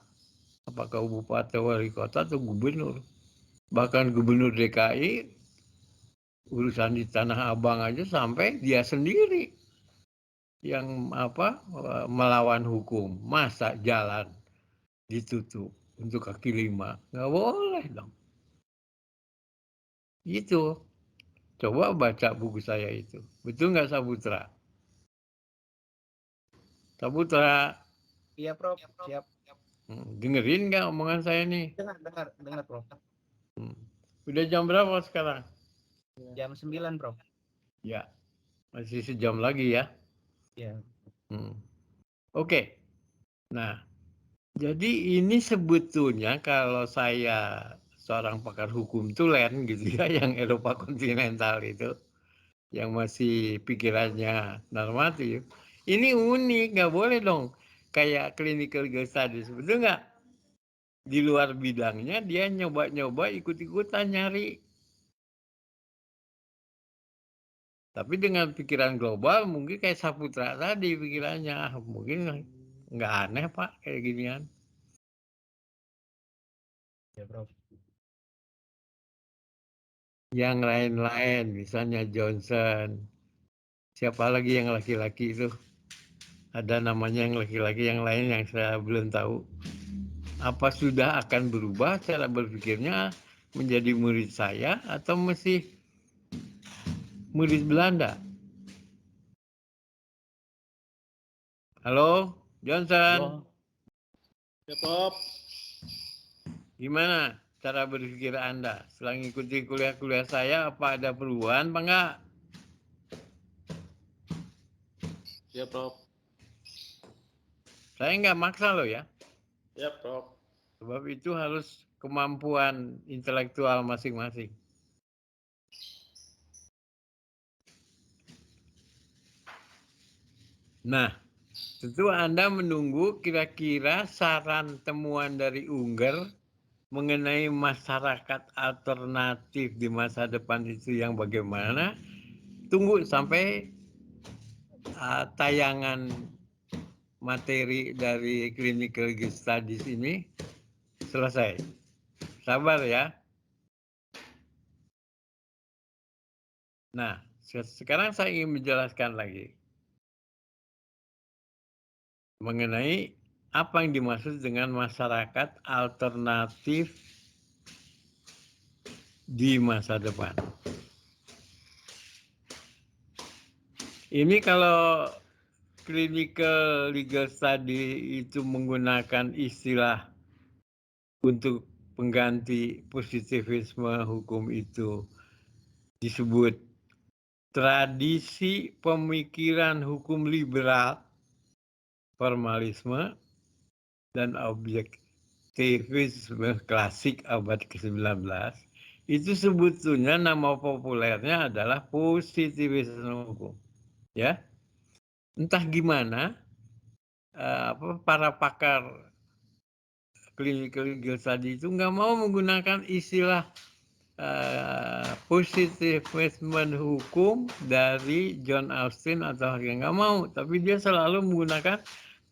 apakah bupati, wali kota, atau gubernur. Bahkan gubernur DKI, urusan di Tanah Abang aja sampai dia sendiri yang melawan hukum. Masa jalan ditutup untuk kaki lima? Nggak boleh dong. Gitu. Coba baca buku saya itu. Betul nggak Saputra? Saputra, Iya, Prof. Siap. dengerin nggak omongan saya nih? Dengar, Prof. Udah jam berapa sekarang? Jam 9, Prof. Ya, masih sejam lagi ya. Iya. Oke. Nah, jadi ini sebetulnya kalau saya seorang pakar hukum tulen gitu ya, yang Eropa kontinental itu, yang masih pikirannya normatif, ini unik, nggak boleh dong kayak clinical legal studies, betul nggak? Di luar bidangnya dia nyoba-nyoba ikut-ikutan nyari. Tapi dengan pikiran global mungkin kayak Saputra tadi pikirannya, mungkin nggak aneh Pak kayak ginian. Ya, Prof. Yang lain-lain, misalnya Johnson, siapa lagi yang laki-laki itu? Ada namanya yang laki-laki yang lain yang saya belum tahu. Apa sudah akan berubah cara berpikirnya menjadi murid saya atau masih murid Belanda? Halo, Johnson. Ya, Prof. Gimana cara berpikir Anda? Setelah mengikuti kuliah-kuliah saya, apa ada perubahan apa enggak? Ya, Prof. Saya nggak maksa loh ya. Ya, Prof. Sebab itu harus kemampuan intelektual masing-masing. Nah, tentu Anda menunggu kira-kira saran temuan dari Unger mengenai masyarakat alternatif di masa depan itu yang bagaimana. Tunggu sampai tayangan materi dari clinical legal studies ini selesai. Sabar ya. Nah, sekarang saya ingin menjelaskan lagi mengenai apa yang dimaksud dengan masyarakat alternatif di masa depan. Ini kalau clinical legal study itu menggunakan istilah untuk pengganti positivisme hukum itu disebut tradisi pemikiran hukum liberal, formalisme, dan objektivisme klasik abad ke-19, itu sebetulnya nama populernya adalah positivisme hukum. Ya, entah gimana para pakar clinical legal study itu nggak mau menggunakan istilah positivisme hukum dari John Austin atau yang nggak mau, tapi dia selalu menggunakan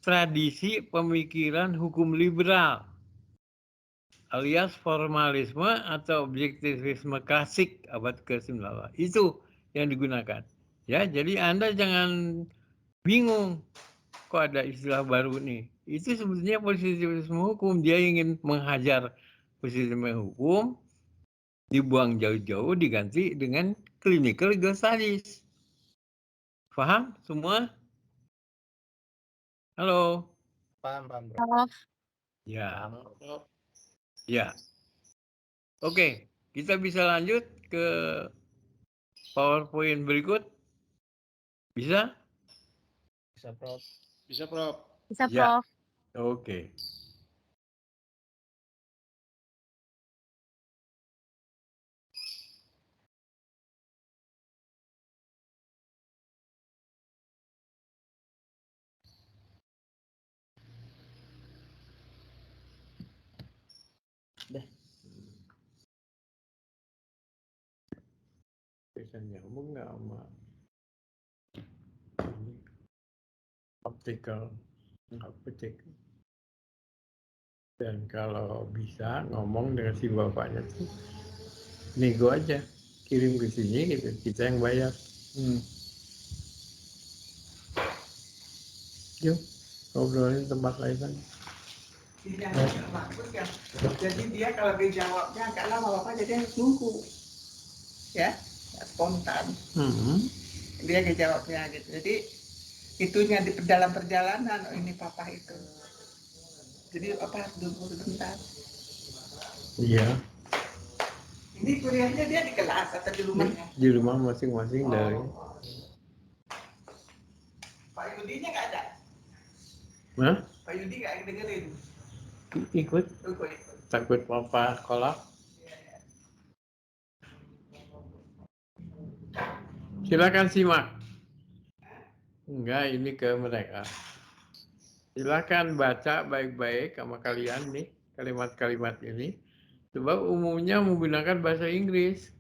tradisi pemikiran hukum liberal alias formalisme atau objektivisme klasik abad ke-19. Itu yang digunakan. Ya, jadi Anda jangan bingung kok ada istilah baru nih. Itu sebetulnya positivisme hukum. Dia ingin menghajar positivisme hukum, dibuang jauh-jauh, diganti dengan clinical legal studies. Paham semua? Halo? Paham, Bro. Ya. Prof. Ya. Oke, kita bisa lanjut ke PowerPoint berikut. Bisa? Bisa, Prof. Bisa, Prof. Bisa, Ya. Prof. Oke. Bisa nyambung nggak sama optical? Dan kalau bisa ngomong dengan si bapaknya tuh nego aja, kirim ke sini gitu, kita yang bayar. Yuk, ngobrolin tempat lain lagi. Bagus ya. Jadi dia kalau dijawabnya agak lama Bapak, jadi harus nunggu. Ya, nggak spontan. Dia dijawabnya gitu. Jadi itunya di dalam perjalanan, oh ini papa itu. Jadi Papa harus tunggu sebentar. Iya. Ini kuliahnya dia di kelas atau di rumahnya? Di rumah masing-masing dari. Pak Yudinya nggak ada? Hah? Pak Yudi nggak dengerin? Ikut. Ikut. Takut papa kolak. Silakan simak. Enggak, ini ke mereka. Silakan baca baik-baik sama kalian nih kalimat-kalimat ini. Sebab umumnya menggunakan bahasa Inggris.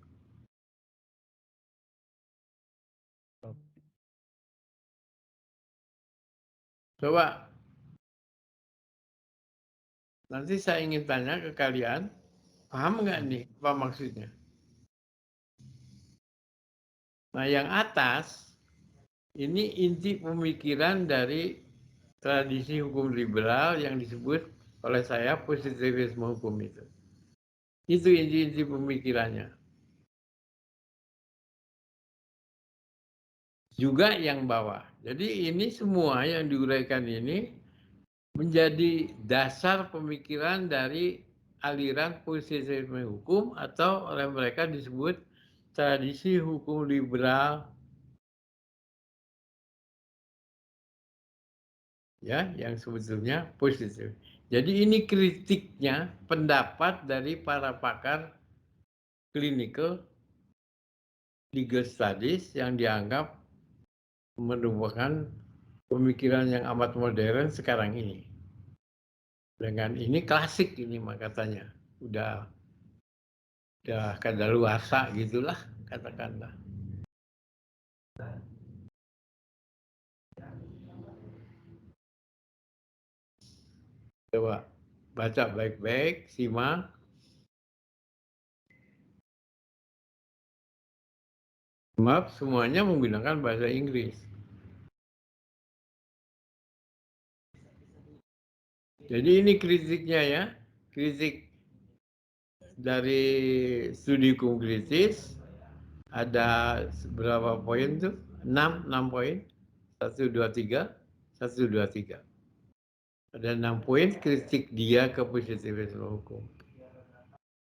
Coba. Nanti saya ingin tanya ke kalian, paham nggak nih apa maksudnya? Nah, yang atas ini inti pemikiran dari tradisi hukum liberal yang disebut oleh saya positivisme hukum itu. Itu inti-inti pemikirannya. Juga yang bawah. Jadi ini semua yang diuraikan ini menjadi dasar pemikiran dari aliran positivisme hukum atau oleh mereka disebut tradisi hukum liberal, ya, yang sebetulnya positif. Jadi ini kritiknya pendapat dari para pakar clinical legal studies yang dianggap merupakan pemikiran yang amat modern sekarang ini. Dengan ini klasik ini katanya, udah kadaluarsa gitulah katakanlah. Coba baca baik-baik, simak. Maaf, semuanya menggunakan bahasa Inggris. Jadi ini kritiknya ya, kritik dari studi hukum kritis ada berapa poin tuh? 6 poin. 1, 2, 3, 1, 2, 3. Ada 6 poin kritik dia ke positivisme hukum.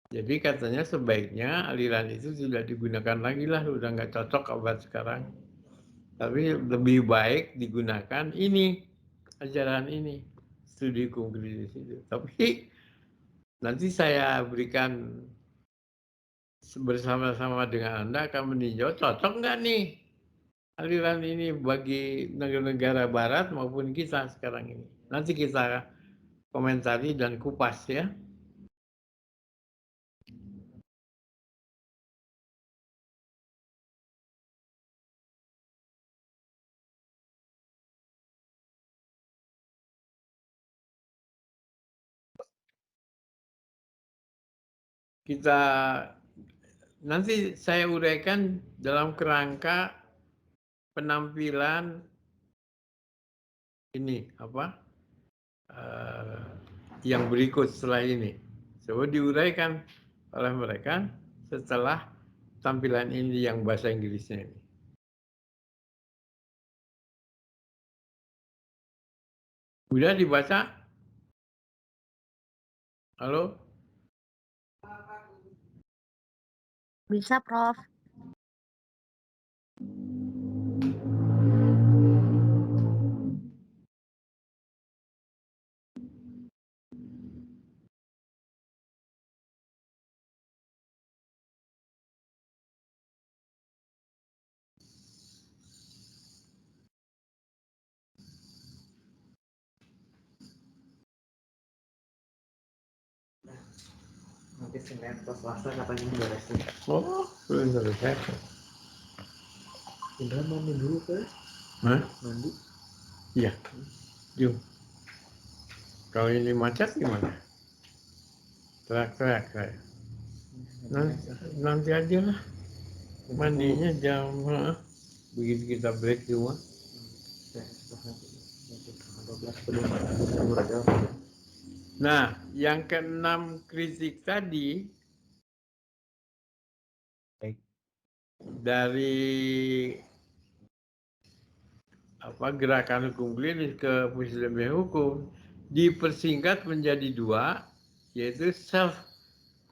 Jadi katanya sebaiknya aliran itu tidak digunakan lagi lah, udah nggak cocok abad sekarang. Tapi lebih baik digunakan ini, ajaran ini, studi hukum kritis itu. Tapi nanti saya berikan bersama-sama dengan Anda akan meninjau cocok nggak nih aliran ini bagi negara-negara barat maupun kita sekarang ini. Nanti kita komentari dan kupas ya. Kita nanti saya uraikan dalam kerangka penampilan ini apa yang berikut setelah ini. Coba diuraikan oleh mereka setelah tampilan ini yang bahasa Inggrisnya ini. Udah dibaca? Halo? Bisa, Prof. Nanti Senin atau Selasa katanya beresin. Oh, belum selesai. Udah mandi dulu ke? Hah? Mandi? Iya. Yuk. Kalau ini macet gimana? Teriak-teriak saya. Nanti aja lah. Mandinya jam begitu kita break cuma. Nah, yang keenam kritik tadi Baik. dari gerakan hukum klinis ke filsafat hukum dipersingkat menjadi dua, yaitu self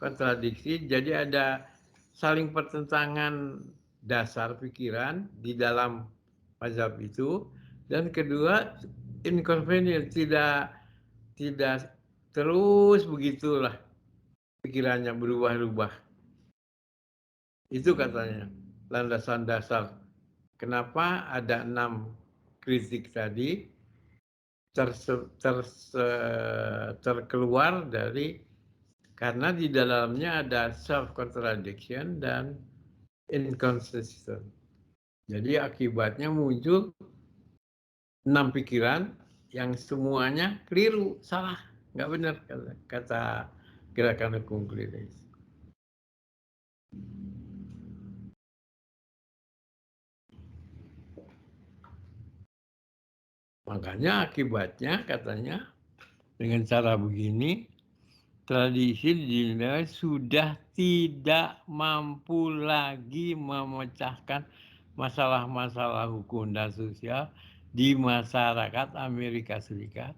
kontradiksi. Jadi ada saling pertentangan dasar pikiran di dalam mazhab itu, dan kedua inconvenient, tidak terus begitulah pikirannya berubah-ubah. Itu katanya landasan dasar kenapa ada 6 kritik tadi terkeluar dari, karena di dalamnya ada self contradiction dan inconsistent. Jadi akibatnya muncul 6 pikiran yang semuanya keliru, salah, nggak benar kata gerakan hukum klinis. Makanya akibatnya katanya dengan cara begini tradisi dinilai sudah tidak mampu lagi memecahkan masalah-masalah hukum dan sosial di masyarakat Amerika Serikat.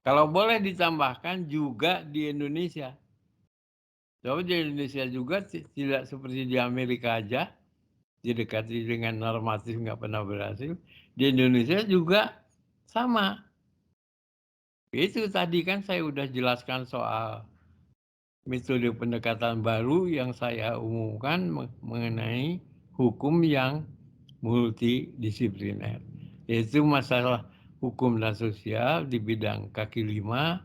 Kalau boleh ditambahkan juga di Indonesia. Tapi di Indonesia juga tidak seperti di Amerika aja, didekati dengan normatif nggak pernah berhasil. Di Indonesia juga sama. Itu tadi kan saya udah jelaskan soal metode pendekatan baru yang saya umumkan mengenai hukum yang multidisipliner. Yaitu masalah hukum dan sosial di bidang kaki lima,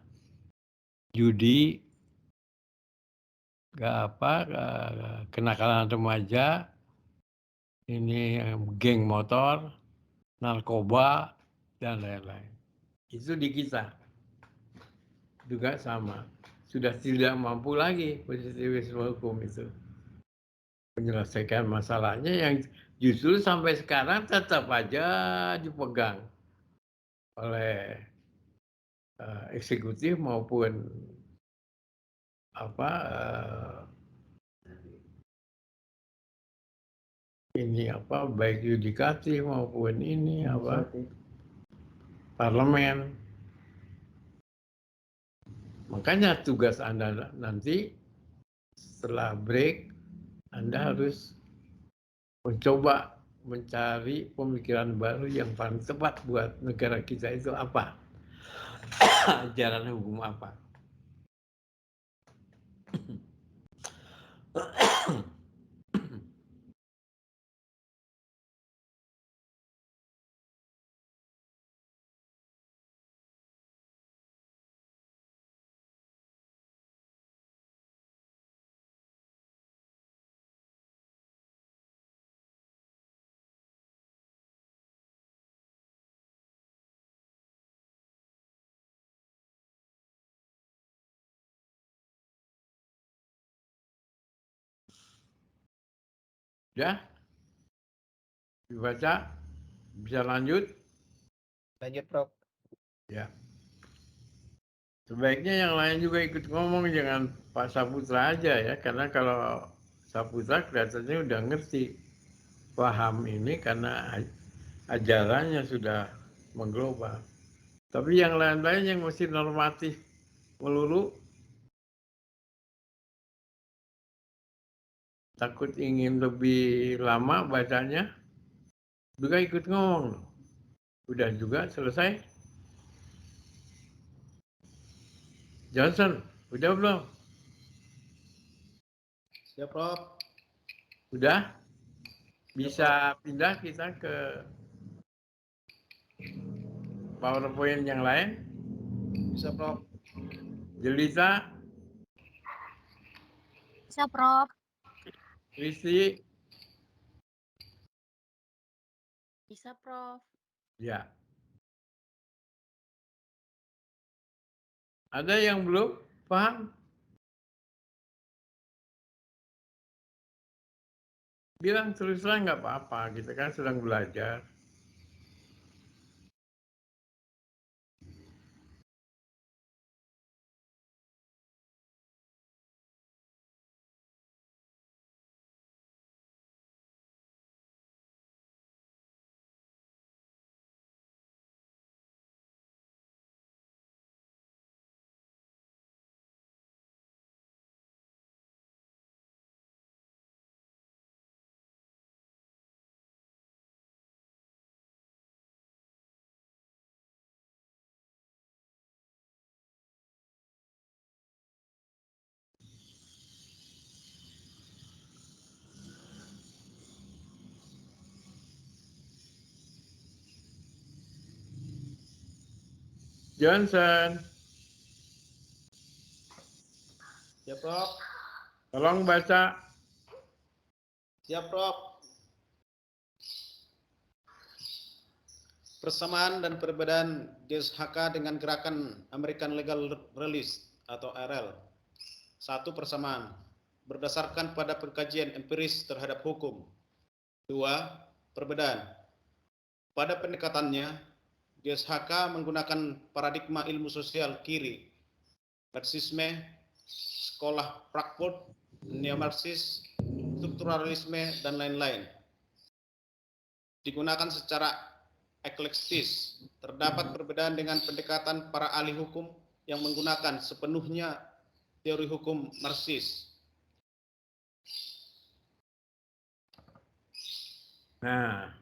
judi, kenakalan remaja, ini geng motor, narkoba, dan lain-lain. Itu di kita juga sama. Sudah tidak mampu lagi positivisme hukum itu menyelesaikan masalahnya yang justru sampai sekarang tetap aja dipegang oleh eksekutif maupun baik yudikatif maupun parlemen. Makanya tugas Anda nanti setelah break, Anda harus mencoba mencari pemikiran baru yang paling tepat buat negara kita itu apa. Ajaran hukum apa. Ya, dibaca, bisa lanjut. Lanjut, Prof. Ya. Sebaiknya yang lain juga ikut ngomong, jangan Pak Saputra aja ya, karena kalau Saputra kelihatannya udah ngerti, paham ini karena ajarannya sudah mengglobal. Tapi yang lain-lain yang mesti normatif melulu, takut ingin lebih lama bacanya, juga ikut ngomong. Udah juga selesai. Johnson, udah belum? Siap, Prof. Udah? Bisa pindah kita ke PowerPoint yang lain? Bisa, Prof. Jelita, Bisa, Prof. Kristi, Bisa, Prof. ya. Ada yang belum paham? Bilang terus terang nggak apa-apa, kita kan sedang belajar. Johnson, Ya, Prof. tolong baca. Siap, Prof. Persamaan dan perbedaan GSHK dengan gerakan American Legal Release atau ARL. Satu, persamaan berdasarkan pada pengkajian empiris terhadap hukum. Dua, perbedaan. Pada pendekatannya, GSHK menggunakan paradigma ilmu sosial kiri, Marxisme, sekolah Frankfurt, neo-Marxis, strukturalisme, dan lain-lain. Digunakan secara eklektis. Terdapat perbedaan dengan pendekatan para ahli hukum yang menggunakan sepenuhnya teori hukum Marxis. Nah,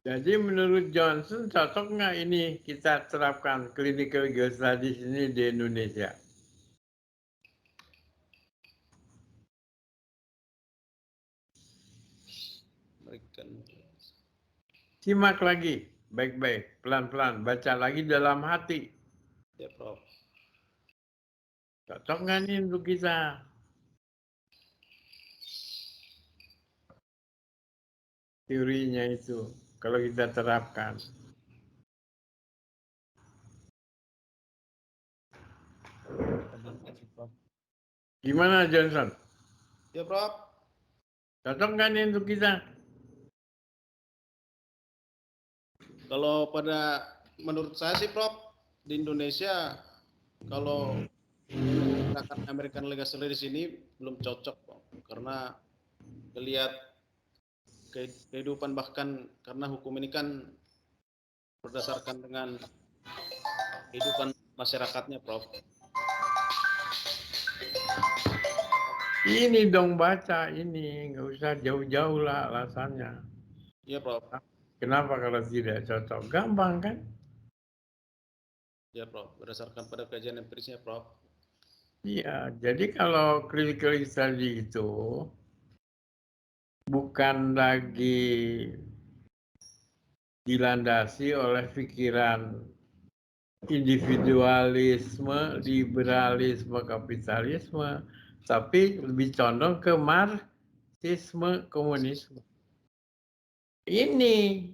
jadi menurut Johnson cocok nggak ini kita terapkan clinical geostudies ini di Indonesia? Simak lagi, baik-baik, pelan-pelan, baca lagi dalam hati. Ya, Prof. Cocok nggak nih untuk kita? Teorinya itu, kalau kita terapkan. Gimana Johnson? Ya, Prof. Cocok nggak nih untuk kita? Kalau menurut saya sih, Prof, di Indonesia kalau gerakan American Legal Release ini belum cocok, Prof, karena melihat kehidupan, bahkan karena hukum ini kan berdasarkan dengan kehidupan masyarakatnya, Prof. Ini dong baca ini, nggak usah jauh-jauh lah alasannya. Iya, Prof. Kenapa kalau tidak cocok? Gampang kan? Ya, Prof. Berdasarkan pada kajian empirisnya, Prof. Iya, jadi kalau clinical study itu bukan lagi dilandasi oleh pikiran individualisme, liberalisme, kapitalisme, tapi lebih condong ke marxisme, komunisme. Ini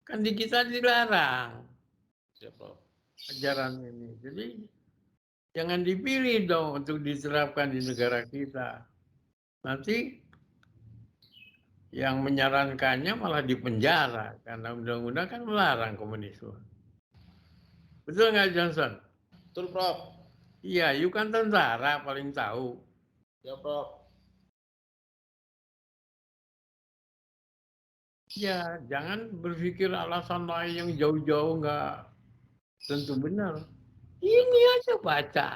kan di kita dilarang Ya, Prof. ajaran ini. Jadi jangan dipilih dong untuk diterapkan di negara kita. Nanti yang menyarankannya malah dipenjara karena undang-undang kan melarang komunisme. Betul nggak Johnson? Betul, Prof. Iya, you kan tentara paling tahu. Ya, Prof. Ya, jangan berpikir alasan lain yang jauh-jauh nggak tentu benar. Ini aja baca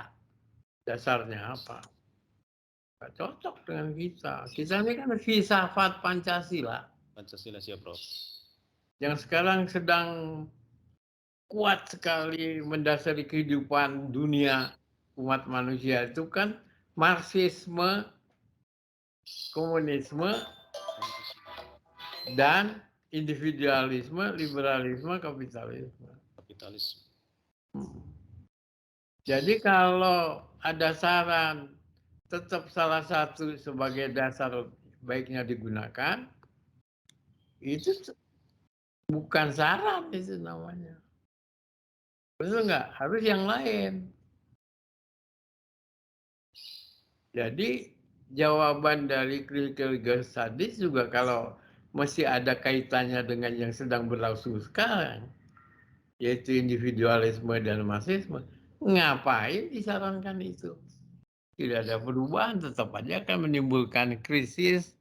dasarnya apa. Nggak cocok dengan kita. Kita ini kan filsafat Pancasila. Pancasila, siap, Prof. Yang sekarang sedang kuat sekali mendasari kehidupan dunia umat manusia itu kan Marxisme, komunisme, dan individualisme, liberalisme, kapitalisme. Kapitalisme. Jadi kalau ada saran tetap salah satu sebagai dasar baiknya digunakan, itu bukan saran itu namanya. Betul nggak? Harus yang lain. Jadi jawaban dari critical legal studies juga kalau masih ada kaitannya dengan yang sedang berlangsung sekarang, yaitu individualisme dan marxisme, ngapain disarankan itu? Tidak ada perubahan, tetap aja akan menimbulkan krisis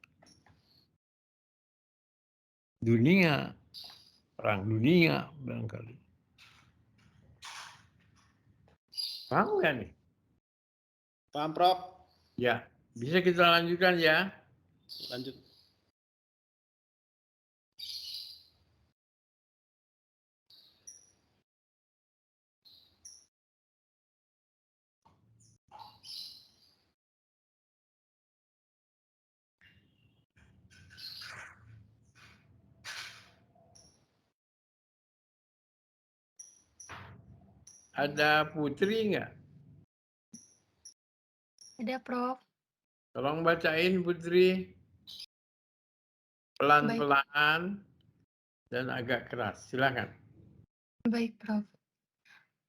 dunia, perang dunia barangkali. Paham nggak nih? Paham, Prof? Ya, bisa kita lanjutkan ya. Lanjut. Ada Putri nggak? Ada, Prof. Tolong bacain Putri. Pelan-pelan dan agak keras. Silakan. Baik, Prof.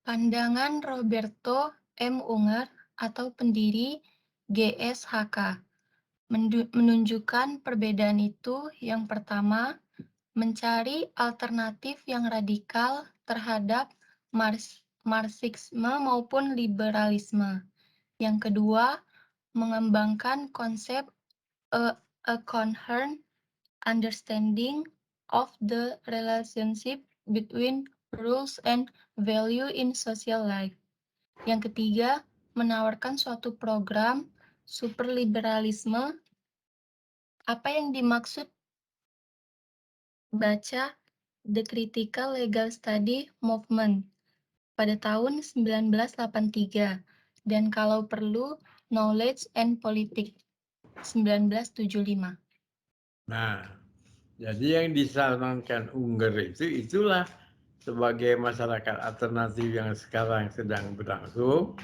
Pandangan Roberto M. Unger atau pendiri GSHK menunjukkan perbedaan itu yang pertama, mencari alternatif yang radikal terhadap Marxisme maupun liberalisme. Yang kedua, mengembangkan konsep a coherent understanding of the relationship between rules and value in social life. Yang ketiga, menawarkan suatu program superliberalisme. Apa yang dimaksud? Baca The Critical Legal Study Movement pada tahun 1983 dan kalau perlu Knowledge and Politics 1975. Nah, jadi yang disarankan Unger itulah sebagai masyarakat alternatif yang sekarang sedang berlangsung,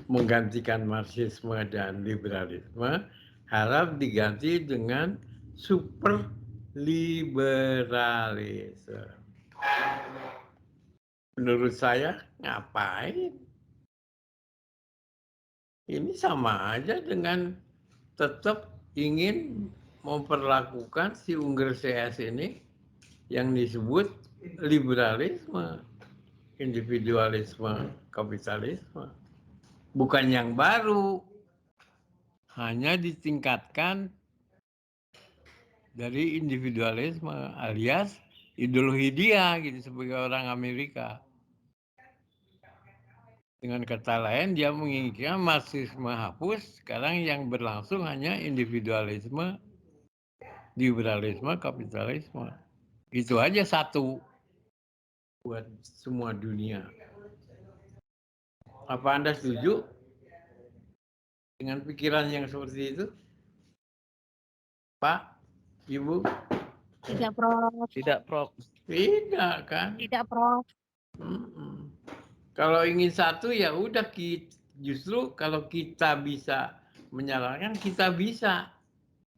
menggantikan Marxisme dan liberalisme, harap diganti dengan superliberalisme. Menurut saya, ngapain? Ini sama aja dengan tetap ingin memperlakukan si Unger CS ini yang disebut liberalisme, individualisme, kapitalisme. Bukan yang baru, hanya ditingkatkan dari individualisme alias ideologi dia gitu sebagai orang Amerika. Dengan kata lain dia menginginkan Marxisme hapus, sekarang yang berlangsung hanya individualisme, liberalisme, kapitalisme. Itu aja satu buat semua dunia. Apa Anda setuju dengan pikiran yang seperti itu? Pak, Ibu? Tidak, Prof. Tidak, Prof. Tidak kan? Tidak, Prof. Kalau ingin satu ya udah, justru kalau kita bisa menyalahkan, kita bisa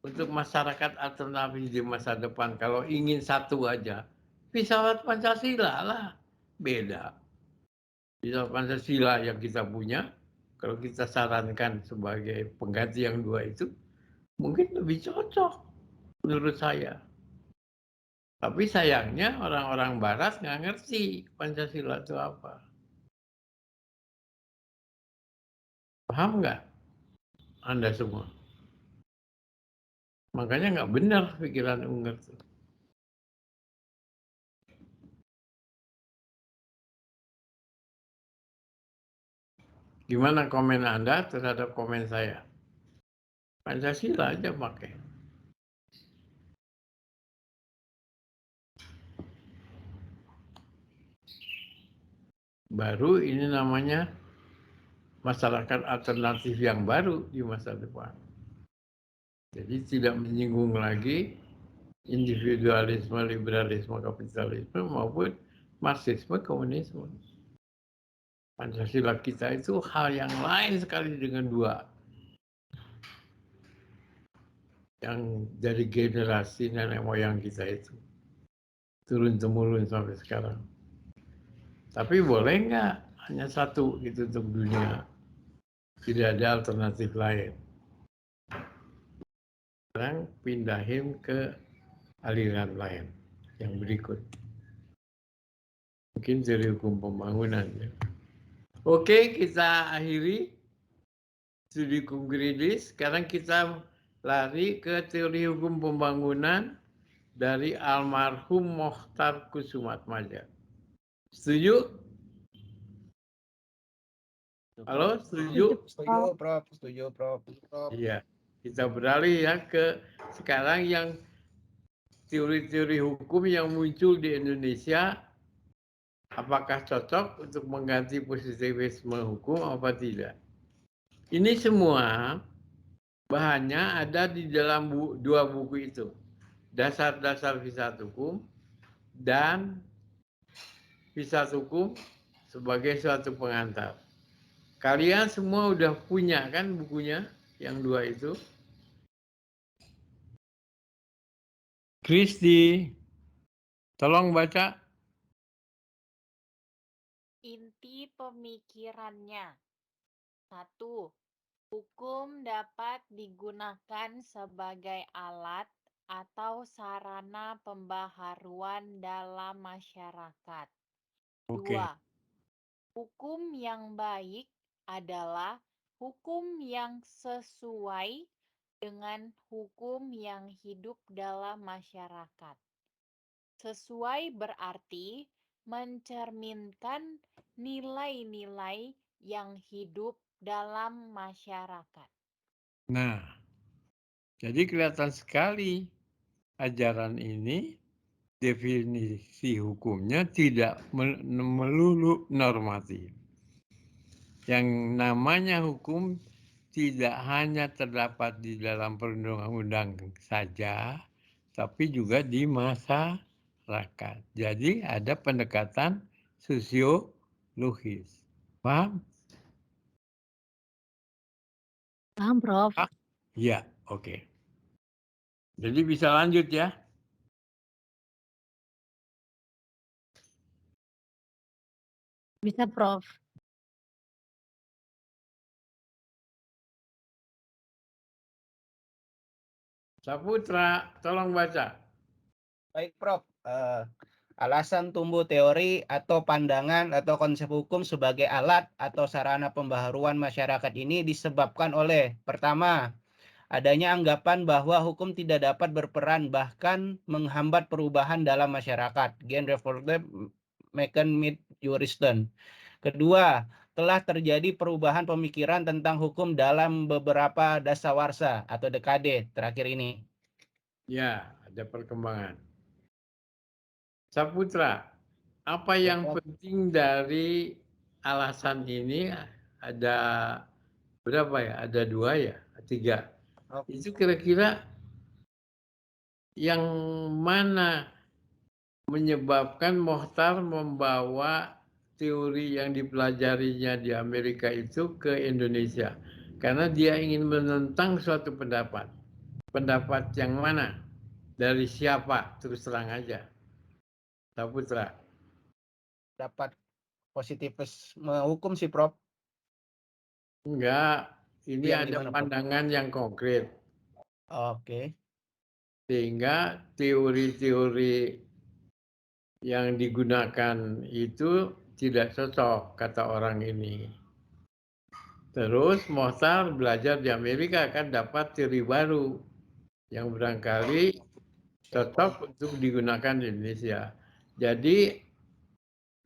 untuk masyarakat alternatif di masa depan. Kalau ingin satu aja, filsafat Pancasila lah, beda. Filsafat Pancasila yang kita punya, kalau kita sarankan sebagai pengganti yang dua itu, mungkin lebih cocok menurut saya. Tapi sayangnya orang-orang Barat nggak ngerti Pancasila itu apa. Paham nggak Anda semua? Makanya nggak benar pikiran Unger itu. Gimana komen Anda terhadap komen saya? Pancasila aja pakai. Baru ini namanya masyarakat alternatif yang baru di masa depan. Jadi tidak menyinggung lagi individualisme, liberalisme, kapitalisme maupun Marxisme, komunisme. Pancasila kita itu hal yang lain sekali dengan dua. Yang dari generasi nenek moyang kita itu. Turun-temurun sampai sekarang. Tapi boleh nggak hanya satu gitu untuk dunia? Tidak ada alternatif lain. sekarang pindahin ke aliran lain yang berikut. Mungkin teori hukum pembangunan. Ya. Oke, kita akhiri studi hukum juridis. Sekarang kita lari ke teori hukum pembangunan dari almarhum Mokhtar Kusumatmaja. Setuju? Halo, setuju? Setuju, Prof. Setuju, Prof. Iya. Kita beralih ya ke sekarang yang teori-teori hukum yang muncul di Indonesia. Apakah cocok untuk mengganti positivisme hukum apa tidak? Ini semua bahannya ada di dalam dua buku itu. Dasar-dasar filsafat hukum dan filsafat hukum sebagai suatu pengantar. Kalian semua udah punya kan bukunya yang dua itu? Kristi, tolong baca. Inti pemikirannya. 1. Hukum dapat digunakan sebagai alat atau sarana pembaharuan dalam masyarakat. 2. Oke. Hukum yang baik adalah hukum yang sesuai dengan hukum yang hidup dalam masyarakat. Sesuai berarti mencerminkan nilai-nilai yang hidup dalam masyarakat. Nah, jadi kelihatan sekali ajaran ini definisi hukumnya tidak melulu normatif. Yang namanya hukum tidak hanya terdapat di dalam perundang-undang saja, tapi juga di masyarakat. Jadi ada pendekatan sosiologis. Paham? Paham, Prof. Ya, oke. Jadi bisa lanjut ya. Bisa, Prof. Saputra, tolong baca. Baik, Prof. Alasan tumbuh teori atau pandangan atau konsep hukum sebagai alat atau sarana pembaharuan masyarakat ini disebabkan oleh, pertama, adanya anggapan bahwa hukum tidak dapat berperan bahkan menghambat perubahan dalam masyarakat. Gen reformative Mechan Juristen. Kedua, telah terjadi perubahan pemikiran tentang hukum dalam beberapa dasawarsa atau dekade terakhir ini. Ya, ada perkembangan. Saputra, apa yang penting dari alasan ini? Ada berapa ya? Ada 2 ya? 3. Itu kira-kira yang mana menyebabkan Mokhtar membawa teori yang dipelajarinya di Amerika itu ke Indonesia? Karena dia ingin menentang suatu pendapat. Pendapat yang mana? Dari siapa? Terus terang aja. Saputra. Dapat positivisme hukum sih, Prof. Enggak, ini Yang ada gimana, Prof? pandangan yang konkret. Oke. Sehingga teori-teori yang digunakan itu tidak cocok, kata orang ini. Terus Mokhtar belajar di Amerika kan dapat teori baru yang barangkali cocok untuk digunakan di Indonesia. Jadi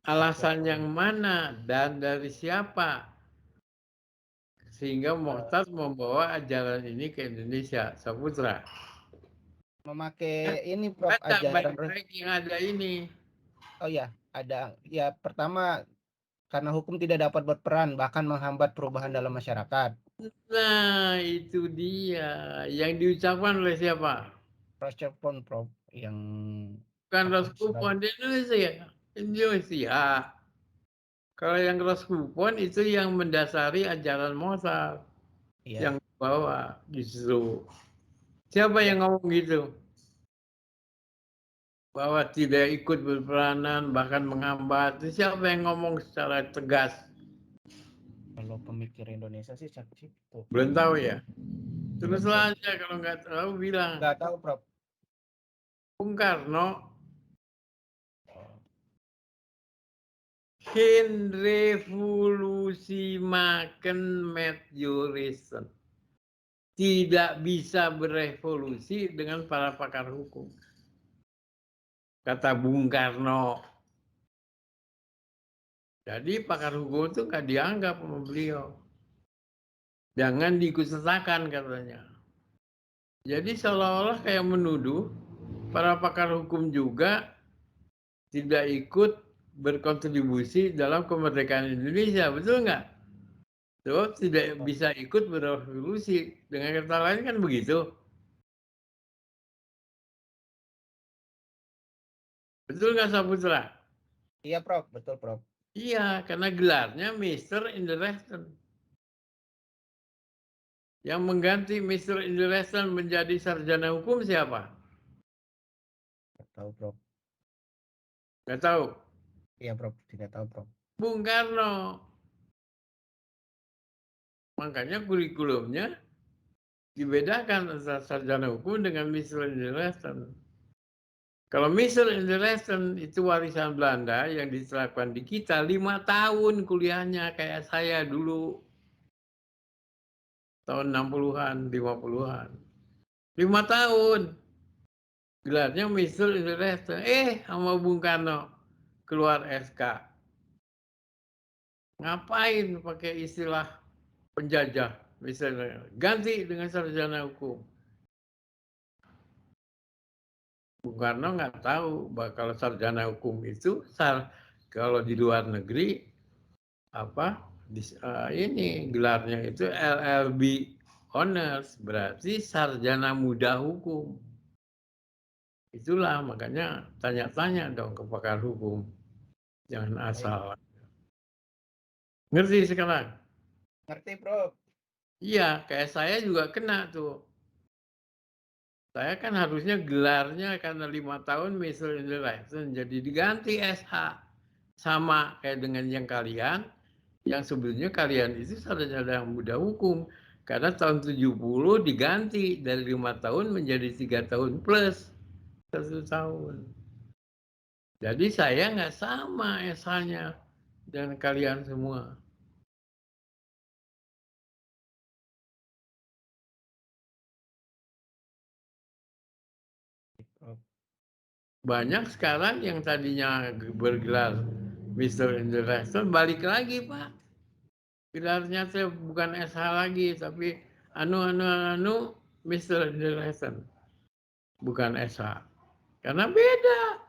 alasan yang mana dan dari siapa sehingga Mokhtar membawa ajaran ini ke Indonesia? Saputra. Memakai ini, Prof, Baca ajaran. baik-baik yang ada ini. Oh ya, ada. Ya, pertama, karena hukum tidak dapat berperan bahkan menghambat perubahan dalam masyarakat. Nah, itu dia. Yang diucapkan oleh siapa? Rochefort, Prof, yang Bukan Roskupon di Indonesia. Indonesia. Kalau yang Roskupon itu yang mendasari ajaran Mozart. Iya. Yang dibawa justru. Siapa yang ngomong gitu? Bahwa tidak ikut berperanan, bahkan menghambat. Itu siapa yang ngomong secara tegas? Kalau pemikir Indonesia sih Cak Cipto. Belum tahu ya. Terus aja kalau nggak tahu bilang. Nggak tahu, Prof. Bung Karno hin revolusi makan Medjuristen. Tidak bisa berevolusi dengan para pakar hukum. Kata Bung Karno. Jadi pakar hukum itu nggak dianggap sama beliau. Jangan diikut-sertakan katanya. Jadi seolah-olah kayak menuduh para pakar hukum juga tidak ikut berkontribusi dalam kemerdekaan Indonesia, betul nggak? Sebab tidak bisa ikut berevolusi. Dengan kata lain kan begitu. Betul nggak Saputra? Iya, Prof. Betul, Prof. Iya, karena gelarnya Mr. Inderesen. Yang mengganti Mr. Inderesen menjadi sarjana hukum siapa? Nggak tahu, Prof. Nggak tahu. Iya, Prof. Tidak tahu, Prof. Bung Karno. Makanya kurikulumnya dibedakan antara sarjana hukum dengan Mr. Inderesen. Kalau Mr. Inderesen itu warisan Belanda yang diterapkan di kita 5 tahun kuliahnya kayak saya dulu. Tahun 60-an, 50-an. 5 tahun. Gelarnya Mr. Inderesen. Sama Bung Karno keluar SK. Ngapain pakai istilah penjajah misalnya? Ganti dengan sarjana hukum. Bung Karno nggak tahu kalau sarjana hukum itu kalau di luar negeri ini gelarnya itu LLB Honors, berarti sarjana muda hukum. Itulah makanya tanya-tanya dong ke pakar hukum. Jangan asal. Ngerti sekarang? Ngerti, Prof. Iya, kayak saya juga kena tuh. Saya kan harusnya gelarnya karena 5 tahun Mr. Inderesen jadi diganti SH. Sama kayak dengan yang kalian, yang sebelumnya kalian itu sarjana muda hukum. Karena tahun 70 diganti dari 5 tahun menjadi 3 tahun plus 1 tahun. Jadi saya nggak sama SH-nya dengan kalian semua. Banyak sekarang yang tadinya bergelar Mr. Inderesen balik lagi, Pak. Gelarnya bukan SH lagi, tapi anu Mr. Inderesen. Bukan SH. Karena beda.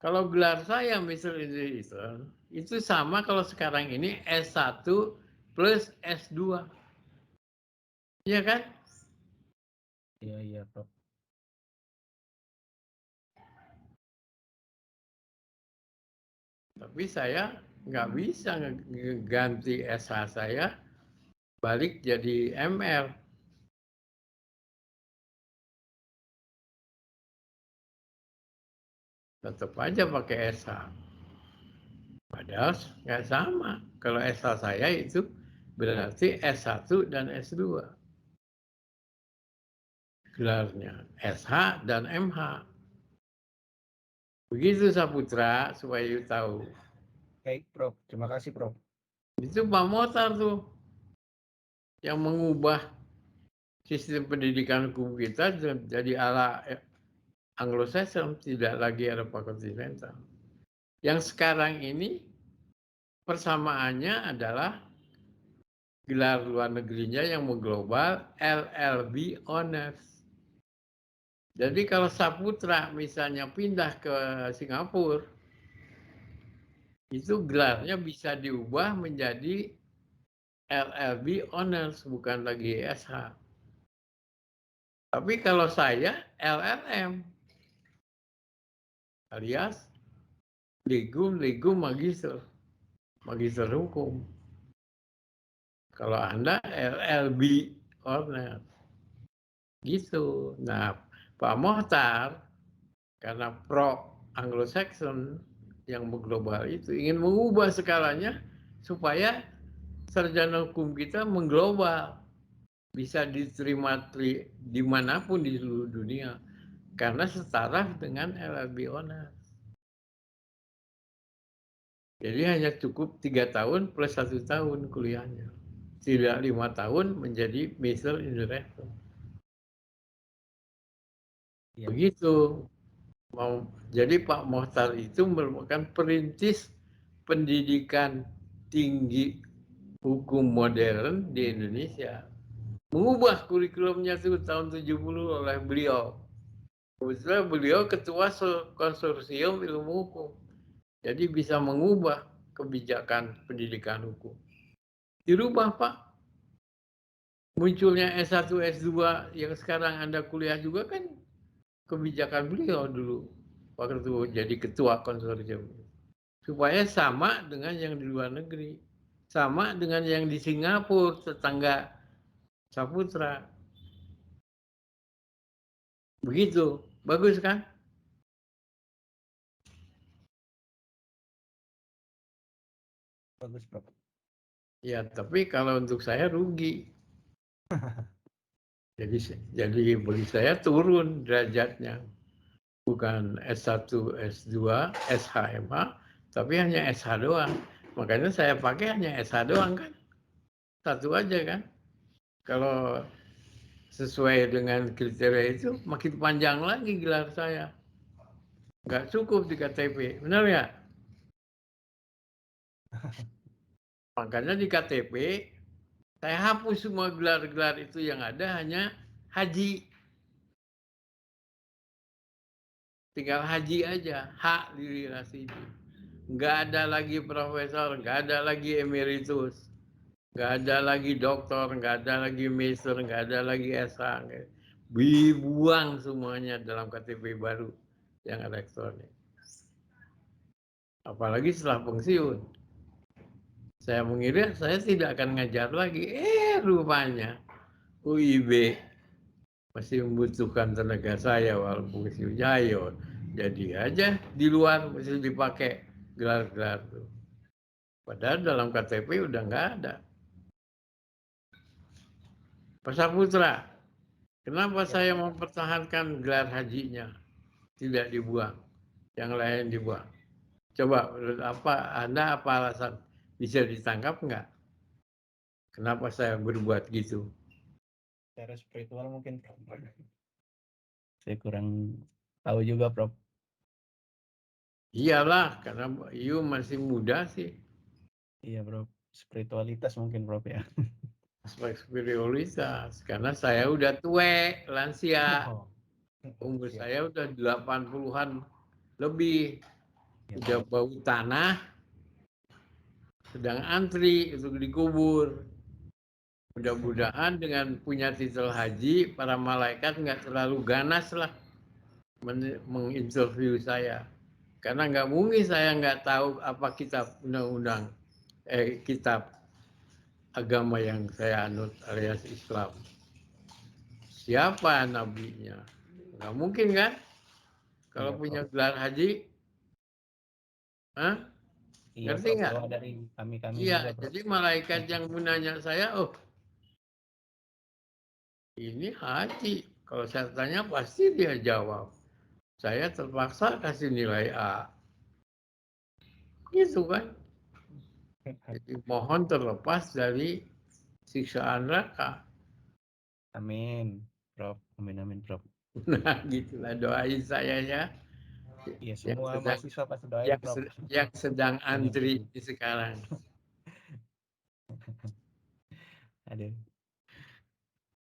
Kalau gelar saya Mr. Inderesen, itu sama kalau sekarang ini S1 plus S2. Iya kan? Iya, Prof. Tapi saya nggak bisa ganti SH saya balik jadi MR. Tetap aja pakai SH. Padahal nggak sama. Kalau SH saya itu berarti S1 dan S2. Gelarnya SH dan MH. Begitu Saputra, supaya you tahu. Baik, Prof. Terima kasih, Prof. Itu Pak Motar tuh yang mengubah sistem pendidikan hukum kita jadi ala Anglo-Saxon, tidak lagi Eropa kontinental. Yang sekarang ini persamaannya adalah gelar luar negerinya yang mengglobal LLB Honors. Jadi kalau Saputra misalnya pindah ke Singapura, itu gelarnya bisa diubah menjadi LLB Honors, bukan lagi SH. Tapi kalau saya LLM, alias Legum Magister, Magister Hukum. Kalau Anda LLB Honors. Gitu. Nah, Pak Mohtar, karena pro Anglo-Saxon yang mengglobal itu, ingin mengubah skalanya supaya sarjana hukum kita mengglobal. bisa diterima dimanapun di seluruh dunia karena setara dengan LLB Honors. Jadi hanya cukup 3 tahun plus 1 tahun kuliahnya. Tidak 5 tahun menjadi Master in the Rector. Iya. Begitu. Jadi Pak Mohtar itu merupakan perintis pendidikan tinggi hukum modern di Indonesia. Mengubah kurikulumnya itu tahun 70 oleh beliau. Kebetulan beliau ketua konsorsium ilmu hukum. Jadi bisa mengubah kebijakan pendidikan hukum. Dirubah Pak. Munculnya S1, S2 yang sekarang Anda kuliah juga kan kebijakan beliau dulu. Waktu itu jadi ketua konsorsium. Supaya sama dengan yang di luar negeri. Sama dengan yang di Singapura, tetangga Saputra. Begitu. Bagus kan? Bagus, Prof. Ya, tapi kalau untuk saya rugi. Jadi bagi saya turun derajatnya. Bukan S1, S2, SHMH, tapi hanya SH doang. Makanya saya pakai hanya SH doang kan. Satu aja kan. Kalau sesuai dengan kriteria itu, makin panjang lagi gelar saya. Nggak cukup di KTP. Benar ya? Makanya di KTP, saya hapus semua gelar-gelar itu yang ada, hanya haji. Tinggal haji aja, hak diri itu. Nggak ada lagi profesor, nggak ada lagi emeritus, nggak ada lagi doktor, nggak ada lagi master, nggak ada lagi SH. Dibuang semuanya dalam KTP baru yang elektronik. Apalagi setelah pensiun. Saya mengira saya tidak akan ngajar lagi. Rupanya UIB masih membutuhkan tenaga saya walaupun Jayo. Jadi aja di luar masih dipakai gelar-gelar itu. Padahal dalam KTP udah nggak ada. Pak Saputra, kenapa saya mempertahankan gelar hajinya? Tidak dibuang, yang lain dibuang. Coba Anda apa alasan? Bisa ditangkap nggak? Kenapa saya berbuat gitu? Secara spiritual mungkin, Prof. Saya kurang tahu juga, Prof. Iyalah, karena you masih muda sih. Iya, Prof. Spiritualitas mungkin, Prof, ya. Aspek spiritualitas. Karena saya udah tuwek, lansia. Oh. Umur Siap. saya udah 80-an lebih. Ya, Udah bau tanah, sedang antri untuk dikubur. Mudah-mudahan dengan punya titel haji, para malaikat nggak terlalu ganas lah menginterview saya. Karena nggak mungkin saya nggak tahu apa kitab undang-undang, kitab agama yang saya anut alias Islam. Siapa nabinya? Nggak mungkin kan? Kalau iya, punya Prof. gelar haji, hah? Iya, Ngerti Prof. nggak? Doa dari kami-kami Iya, juga, Prof. jadi malaikat yang menanya saya, oh ini haji. Kalau saya tanya pasti dia jawab. Saya terpaksa kasih nilai A. Gitu kan? Jadi mohon terlepas dari siksaan neraka. Amin, Prof. Amin, Prof. Nah, gitulah doain saya ya. Iya, semua mahasiswa pasti doain, Prof. Yang sedang antri sekarang. Aduh.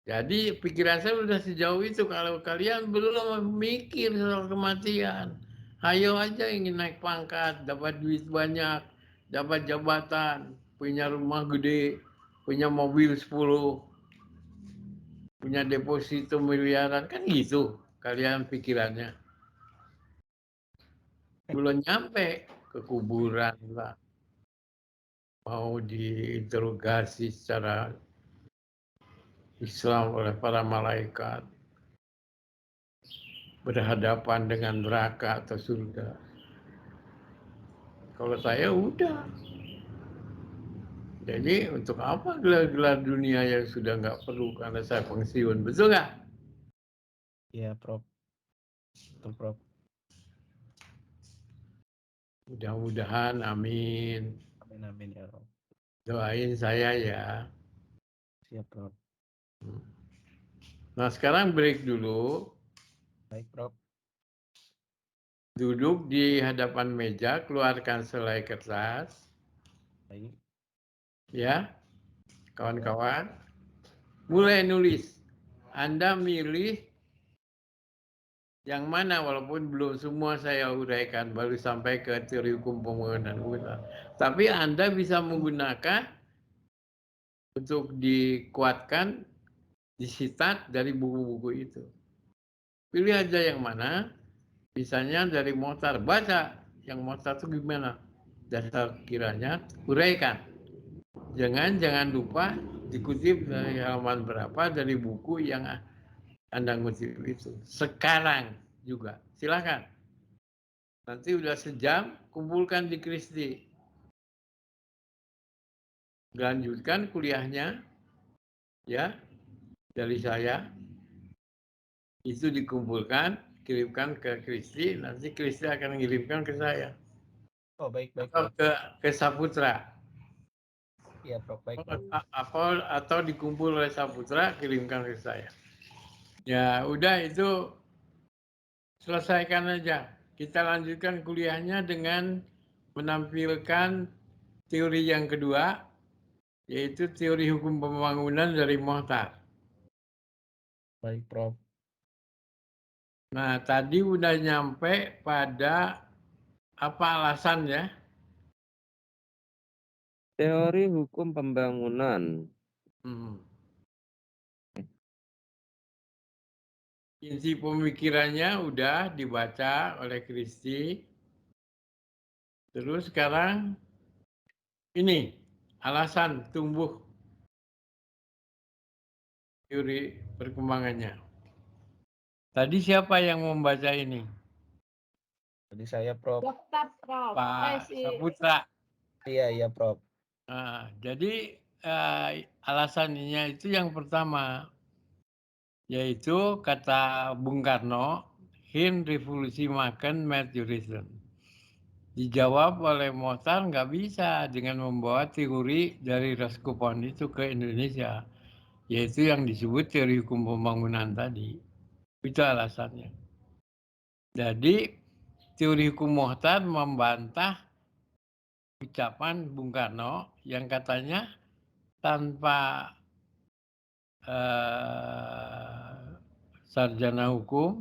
Jadi pikiran saya udah sejauh itu. Kalau kalian belum memikir soal kematian, ayo aja ingin naik pangkat, dapat duit banyak, dapat jabatan, punya rumah gede, punya mobil 10, punya deposito miliaran, kan gitu kalian pikirannya. Belum nyampe ke kuburan lah, mau diinterogasi secara Islam oleh para malaikat, berhadapan dengan neraka atau surga. Kalau saya udah Jadi untuk apa gelar-gelar dunia yang sudah nggak perlu karena saya pensiun, betul nggak? Iya, Prof. Betul, Prof. Mudah-mudahan, amin. Amin, amin ya Prof. Doain saya ya. Siap, Prof. Nah sekarang break dulu. Baik, Prof. Duduk di hadapan meja, keluarkan selai kertas. Baik. Ya, kawan-kawan. Mulai nulis. Anda milih yang mana walaupun belum semua saya uraikan, baru sampai ke teori hukum pembangunan kota. Tapi Anda bisa menggunakan untuk dikuatkan, disitat dari buku-buku itu. Pilih aja yang mana, misalnya dari Motar, baca yang Motar itu gimana, dasar kiranya, uraikan. Jangan lupa dikutip dari halaman berapa dari buku yang Anda ngutip itu. Sekarang juga, silakan. Nanti udah sejam, kumpulkan di Kristi. Lanjutkan kuliahnya, ya, dari saya. Itu dikumpulkan, kirimkan ke Kristi, nanti Kristi akan mengirimkan ke saya. Oh, baik, baik, Atau Prof. ke Saputra. Iya, Prof. Baik, Prof. Atau dikumpul oleh Saputra, kirimkan ke saya. Ya, udah itu selesaikan aja. Kita lanjutkan kuliahnya dengan menampilkan teori yang kedua, yaitu teori hukum pembangunan dari Mohtar. Baik, Prof. Nah, tadi udah nyampe pada apa alasannya? Teori hukum pembangunan. Inti pemikirannya udah dibaca oleh Kristi. Terus sekarang ini alasan tumbuh teori perkembangannya. Tadi siapa yang membaca ini? Jadi saya, Prof. Pak Saputra. Iya, Prof. Jadi alasannya itu yang pertama, yaitu kata Bung Karno, hin revolusi makan maturism. Dijawab oleh Mozart nggak bisa dengan membawa teori dari Raskopon itu ke Indonesia, yaitu yang disebut teori hukum pembangunan tadi. Itu alasannya. Jadi teori hukum Mozart membantah ucapan Bung Karno yang katanya tanpa sarjana hukum,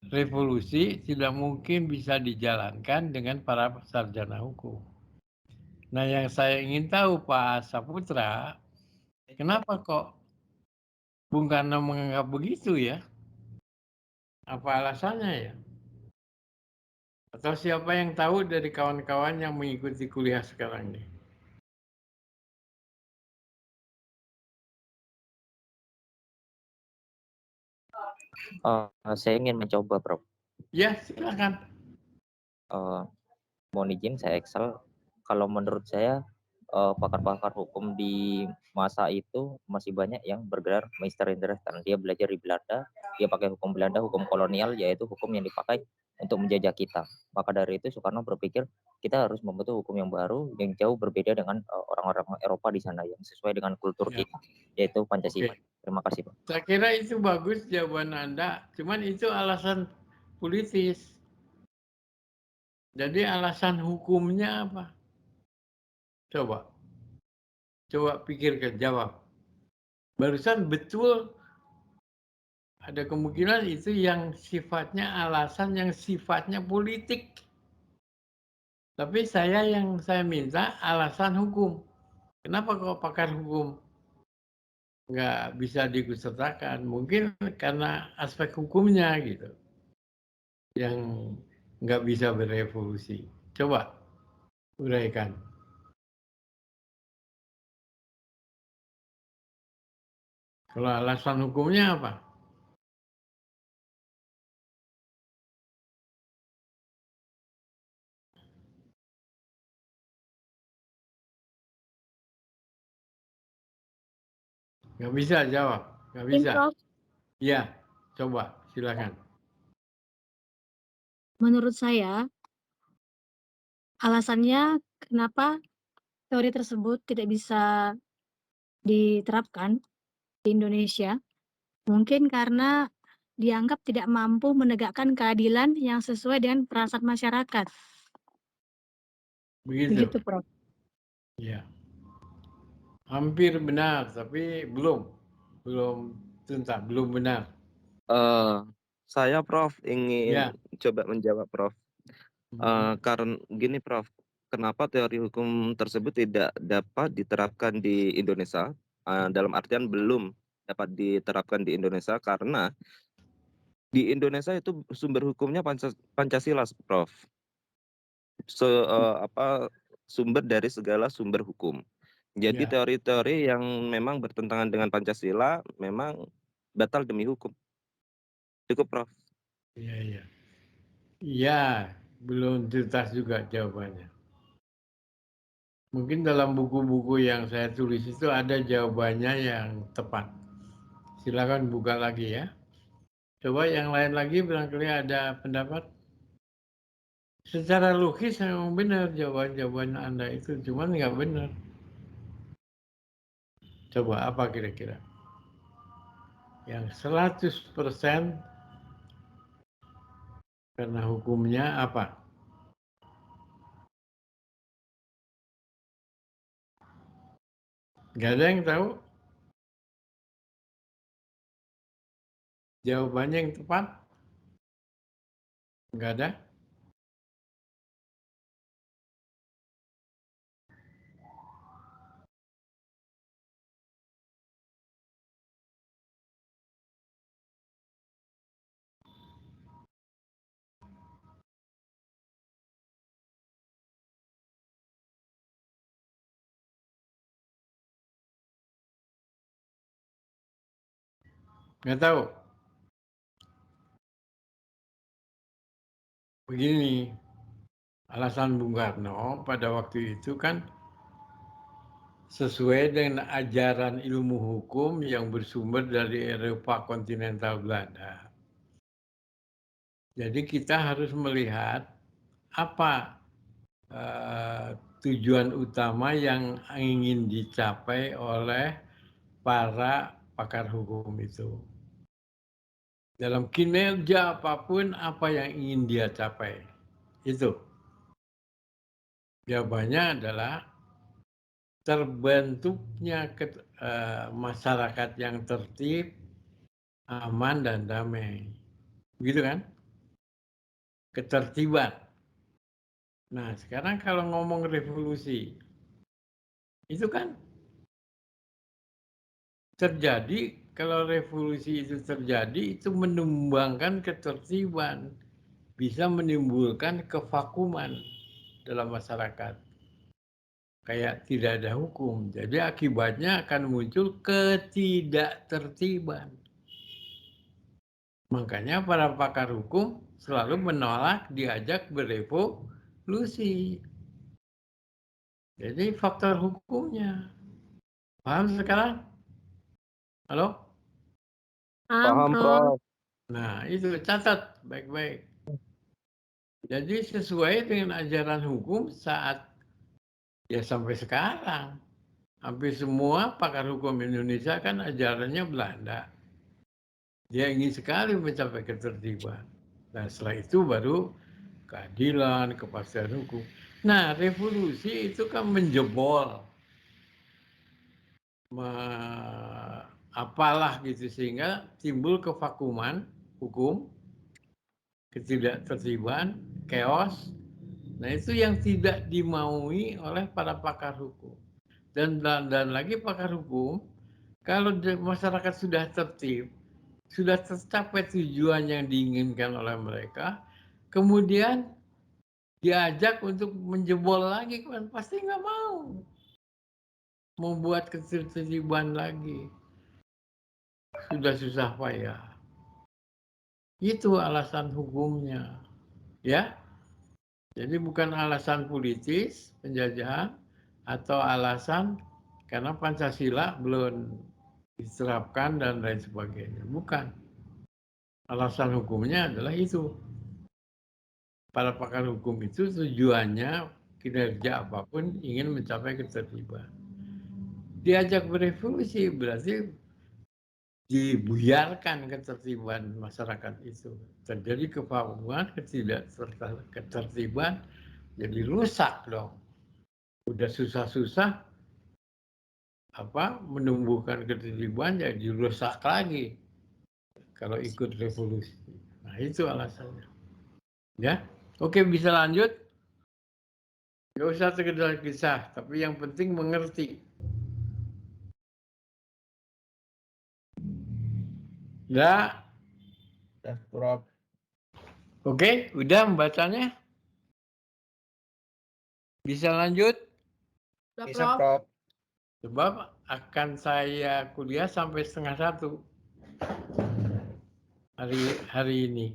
revolusi tidak mungkin bisa dijalankan dengan para sarjana hukum. Nah, yang saya ingin tahu Pak Saputra, kenapa kok Bung Karno menganggap begitu ya? Apa alasannya ya? Atau siapa yang tahu dari kawan-kawan yang mengikuti kuliah sekarang ini? Saya ingin mencoba, Prof. Ya, silakan. Mohon izin, saya Excel. Kalau menurut saya, pakar-pakar hukum di masa itu masih banyak yang bergerak meister-interester. Dia belajar di Belanda, dia pakai hukum Belanda, hukum kolonial, yaitu hukum yang dipakai untuk menjajah kita. Maka dari itu Soekarno berpikir kita harus membentuk hukum yang baru yang jauh berbeda dengan orang-orang Eropa di sana yang sesuai dengan kultur kita, yaitu Pancasila. Terima kasih, Pak. Saya kira itu bagus jawaban Anda, cuman itu alasan politis. Jadi alasan hukumnya apa? Coba pikirkan, jawab. Barusan betul ada kemungkinan itu yang sifatnya alasan yang sifatnya politik. Tapi yang saya minta alasan hukum. Kenapa kok pakar hukum nggak bisa diikutsertakan? Mungkin karena aspek hukumnya gitu yang nggak bisa berevolusi. Coba uraikan. Kalau alasan hukumnya apa? Nggak bisa jawab, nggak Ini, bisa. Prof, Iya, coba silakan. menurut saya alasannya kenapa teori tersebut tidak bisa diterapkan di Indonesia, mungkin karena dianggap tidak mampu menegakkan keadilan yang sesuai dengan perasaan masyarakat. Begitu. Begitu, Prof. Iya. Hampir benar, tapi belum tuntas, belum benar. Saya Prof ingin Ya. coba menjawab Prof. Karena gini Prof, kenapa teori hukum tersebut tidak dapat diterapkan di Indonesia? Dalam artian belum dapat diterapkan di Indonesia karena di Indonesia itu sumber hukumnya Pancasila, Prof. Sumber dari segala sumber hukum. Jadi Ya. teori-teori yang memang bertentangan dengan Pancasila memang batal demi hukum. Cukup, Prof. Iya, iya. Iya, belum tuntas juga jawabannya. Mungkin dalam buku-buku yang saya tulis itu ada jawabannya yang tepat. Silakan buka lagi ya. Coba yang lain lagi barangkali ada pendapat. Secara logis memang benar jawaban Anda itu, cuman nggak benar. Coba apa kira-kira? Yang 100% karena hukumnya apa? Nggak ada yang tahu? Jawabannya yang tepat? Nggak ada? Nggak tahu? Begini, alasan Bung Karno pada waktu itu kan sesuai dengan ajaran ilmu hukum yang bersumber dari Eropa kontinental Belanda. Jadi kita harus melihat apa tujuan utama yang ingin dicapai oleh para pakar hukum itu. Dalam kinerja apapun, apa yang ingin dia capai. Itu. Jawabannya adalah terbentuknya masyarakat yang tertib, aman, dan damai. Begitu kan? Ketertiban. Nah, sekarang kalau ngomong revolusi, itu kan terjadi, kalau revolusi itu terjadi, itu menumbangkan ketertiban, bisa menimbulkan kevakuman dalam masyarakat. Kayak tidak ada hukum. Jadi akibatnya akan muncul ketidaktertiban. Makanya para pakar hukum selalu menolak diajak berevolusi. Jadi faktor hukumnya. Paham sekarang? Halo? Paham, Prof. Nah, itu catat baik-baik. Jadi sesuai dengan ajaran hukum saat ya sampai sekarang. Hampir semua pakar hukum Indonesia kan ajarannya Belanda. Dia ingin sekali mencapai ketertiban. Nah, setelah itu baru keadilan, kepastian hukum. Nah, revolusi itu kan menjebol. Apalah gitu sehingga timbul kevakuman hukum, ketidaktertiban, chaos. Nah, itu yang tidak dimaui oleh para pakar hukum. Dan lagi pakar hukum, kalau masyarakat sudah tertib, sudah tercapai tujuan yang diinginkan oleh mereka, kemudian diajak untuk menjebol lagi, kan pasti nggak mau membuat ketertiban lagi. Sudah susah payah. Itu alasan hukumnya. Ya. Jadi bukan alasan politis penjajahan atau alasan karena Pancasila belum diterapkan dan lain sebagainya. Bukan. Alasan hukumnya adalah itu. Para pakar hukum itu tujuannya kinerja apapun ingin mencapai ketertiban. Diajak berevolusi berarti dibuyarkan ketertiban masyarakat itu. Terjadi kepauan, ketertiban, jadi rusak dong. Udah susah-susah menumbuhkan ketertiban jadi rusak lagi kalau ikut revolusi. Nah itu alasannya. Ya, oke bisa lanjut. Nggak usah sekedar kisah, tapi yang penting mengerti. Ya, Prof. oke, udah membacanya. Bisa lanjut? Bisa, Prof. Sebab akan saya kuliah sampai 12:30 hari ini.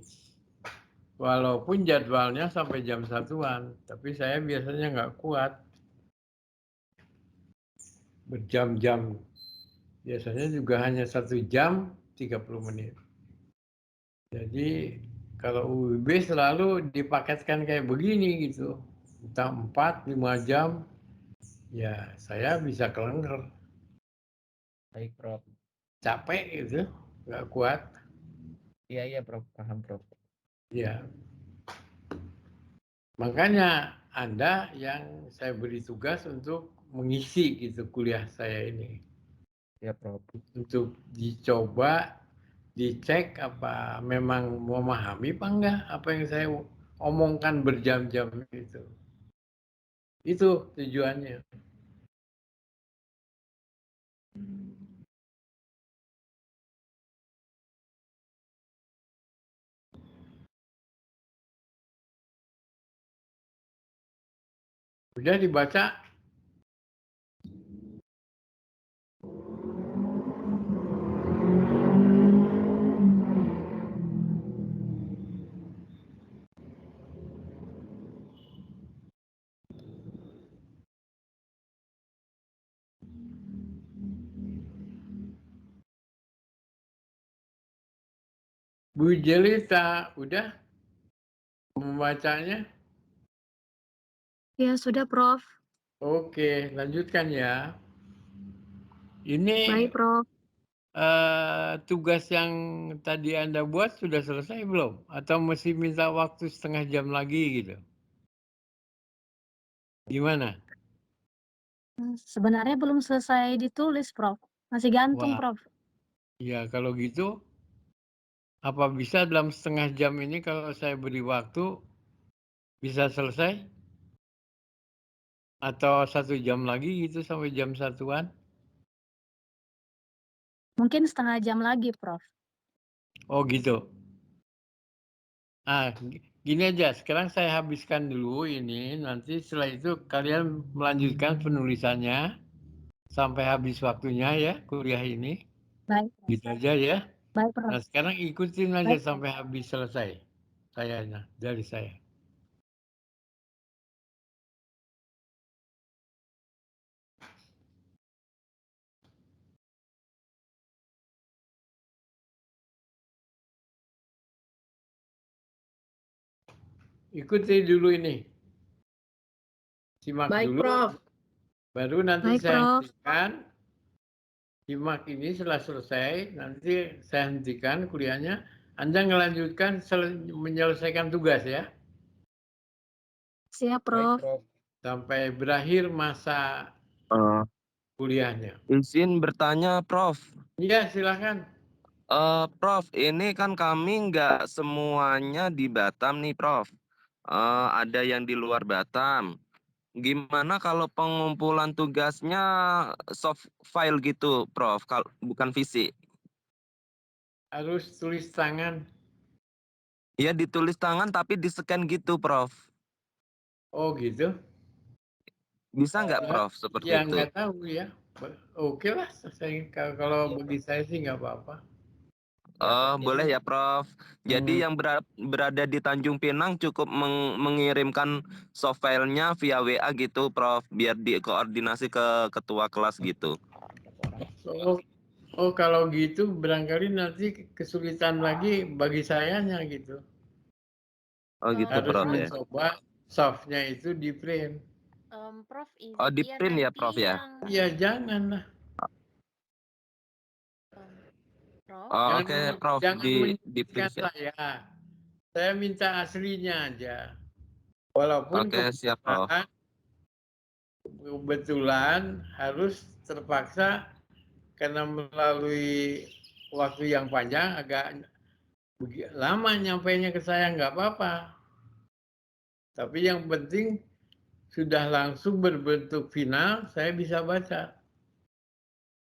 Walaupun jadwalnya sampai jam 1-an, tapi saya biasanya nggak kuat. Berjam-jam. Biasanya juga hanya 1 jam 30 menit. Jadi kalau UIB selalu dipaketkan kayak begini gitu. Entah 4-5 jam, ya saya bisa kelengker. Baik, Prof. Capek gitu, nggak kuat. Iya, Prof. Paham, Prof. Ya. Makanya Anda yang saya beri tugas untuk mengisi gitu kuliah saya ini. Ya, Prof. Untuk dicoba, dicek apa memang memahami apa enggak apa yang saya omongkan berjam-jam itu. Itu tujuannya. Udah dibaca? Bu Jelita, udah membacanya? Ya, sudah, Prof. Oke, lanjutkan ya. Ini Baik, Prof. tugas yang tadi Anda buat sudah selesai belum? Atau masih minta waktu setengah jam lagi gitu? Gimana? Sebenarnya belum selesai ditulis, Prof. Masih gantung, Wah, Prof. ya kalau gitu, apa bisa dalam setengah jam ini kalau saya beri waktu bisa selesai? Atau 1 jam lagi gitu sampai jam 1-an? Mungkin setengah jam lagi, Prof. Oh gitu. Gini aja, sekarang saya habiskan dulu ini, nanti setelah itu kalian melanjutkan penulisannya sampai habis waktunya ya kuliah ini. Baik. Gitu aja ya. Baik, Prof. Nah sekarang ikutin aja Baik. sampai habis selesai. Kayaknya dari saya. Ikuti dulu ini. Simak Baik, dulu. Prof. Baru nanti Baik, saya Prof. hentikan. Simak ini setelah selesai, nanti saya hentikan kuliahnya. Anda melanjutkan menyelesaikan tugas ya. Siap, Baik, Prof. Prof. Sampai berakhir masa kuliahnya. Izin bertanya, Prof. Iya, silakan. Prof, ini kan kami nggak semuanya di Batam nih, Prof. Ada yang di luar Batam. Gimana kalau pengumpulan tugasnya soft file gitu, Prof, bukan fisik? Harus tulis tangan. Ya ditulis tangan tapi di-scan gitu, Prof. Oh gitu? Bisa nggak, Prof, seperti Ya itu? nggak tahu ya. Oke lah, kalau bagi saya sih nggak apa-apa. Boleh ya, Prof. Jadi yang berada di Tanjung Pinang cukup mengirimkan soft file-nya via WA gitu, Prof, biar dikoordinasi ke ketua kelas gitu. Oh, kalau gitu barangkali nanti kesulitan lagi bagi sayanya gitu. Oh gitu Harus Prof ya. mencoba softnya itu di print. Prof, Oh di iya print ya nanti Prof ya. yang Ya jangan lah. Prof, Oh Jangan, oke Prof jangan di menyulitkan print ya. saya. Saya minta aslinya aja. Walaupun Oke siap Prof. kebetulan harus terpaksa karena melalui waktu yang panjang agak lama nyampainya ke saya nggak apa-apa. Tapi yang penting sudah langsung berbentuk final, saya bisa baca.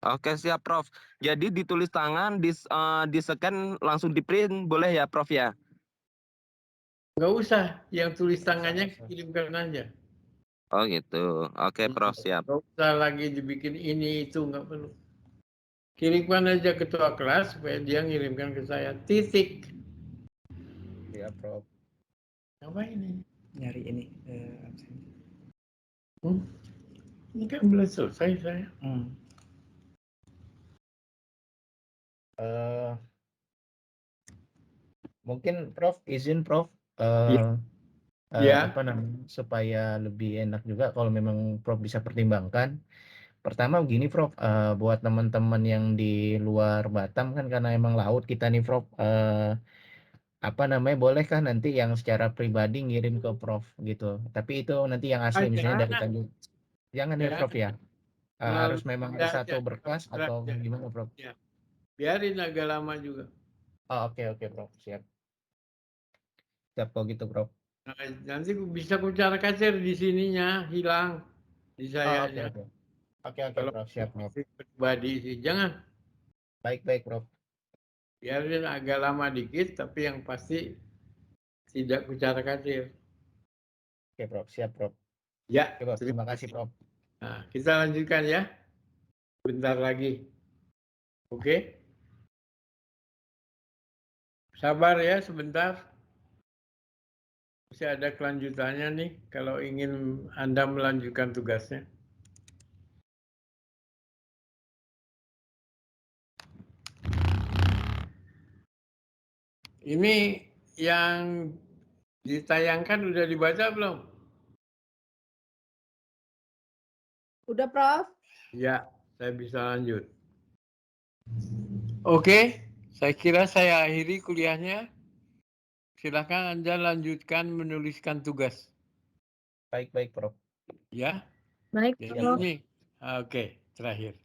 Oke siap Prof. Jadi ditulis tangan, di scan langsung di print boleh ya Prof ya? Nggak usah, yang tulis tangannya kirimkan aja. Oh gitu. Oke Prof siap. Nggak usah lagi dibikin ini itu nggak perlu. Kirimkan aja ketua kelas supaya dia ngirimkan ke saya. Titik. Ya Prof. Apa ini? Nyari ini. Ini kan belum selesai saya. Mungkin Prof izin Prof Ya. apa namanya supaya lebih enak juga kalau memang Prof bisa pertimbangkan. Pertama begini Prof, buat teman-teman yang di luar Batam kan karena emang laut kita nih Prof, apa namanya bolehkah nanti yang secara pribadi ngirim ke Prof gitu. Tapi itu nanti yang asli misalnya dari Tanjung. Jangan ya Prof ya. Harus memang ada satu berkas atau gimana Prof? Ya. Biarin agak lama juga. Oh, oke Prof, siap. Siap kalau gitu Prof. Nah, nanti bisa kucar kacir di sininya hilang di sayanya. Oke Kalau Prof, siap Prof. pribadi sih jangan. Baik Prof. Biarin agak lama dikit tapi yang pasti tidak kucar kacir. Oke Prof, siap Prof. Ya, Oke, Prof. Terima kasih Prof. Nah, kita lanjutkan ya. Bentar lagi. Oke. Sabar ya sebentar. Masih ada kelanjutannya nih kalau ingin Anda melanjutkan tugasnya. Ini yang ditayangkan udah dibaca belum? Udah, Prof? Ya, saya bisa lanjut. Oke, saya kira saya akhiri kuliahnya. Silakan Anda lanjutkan menuliskan tugas. Baik Prof. Ya. Baik, Jadi Prof. ini, oke, terakhir.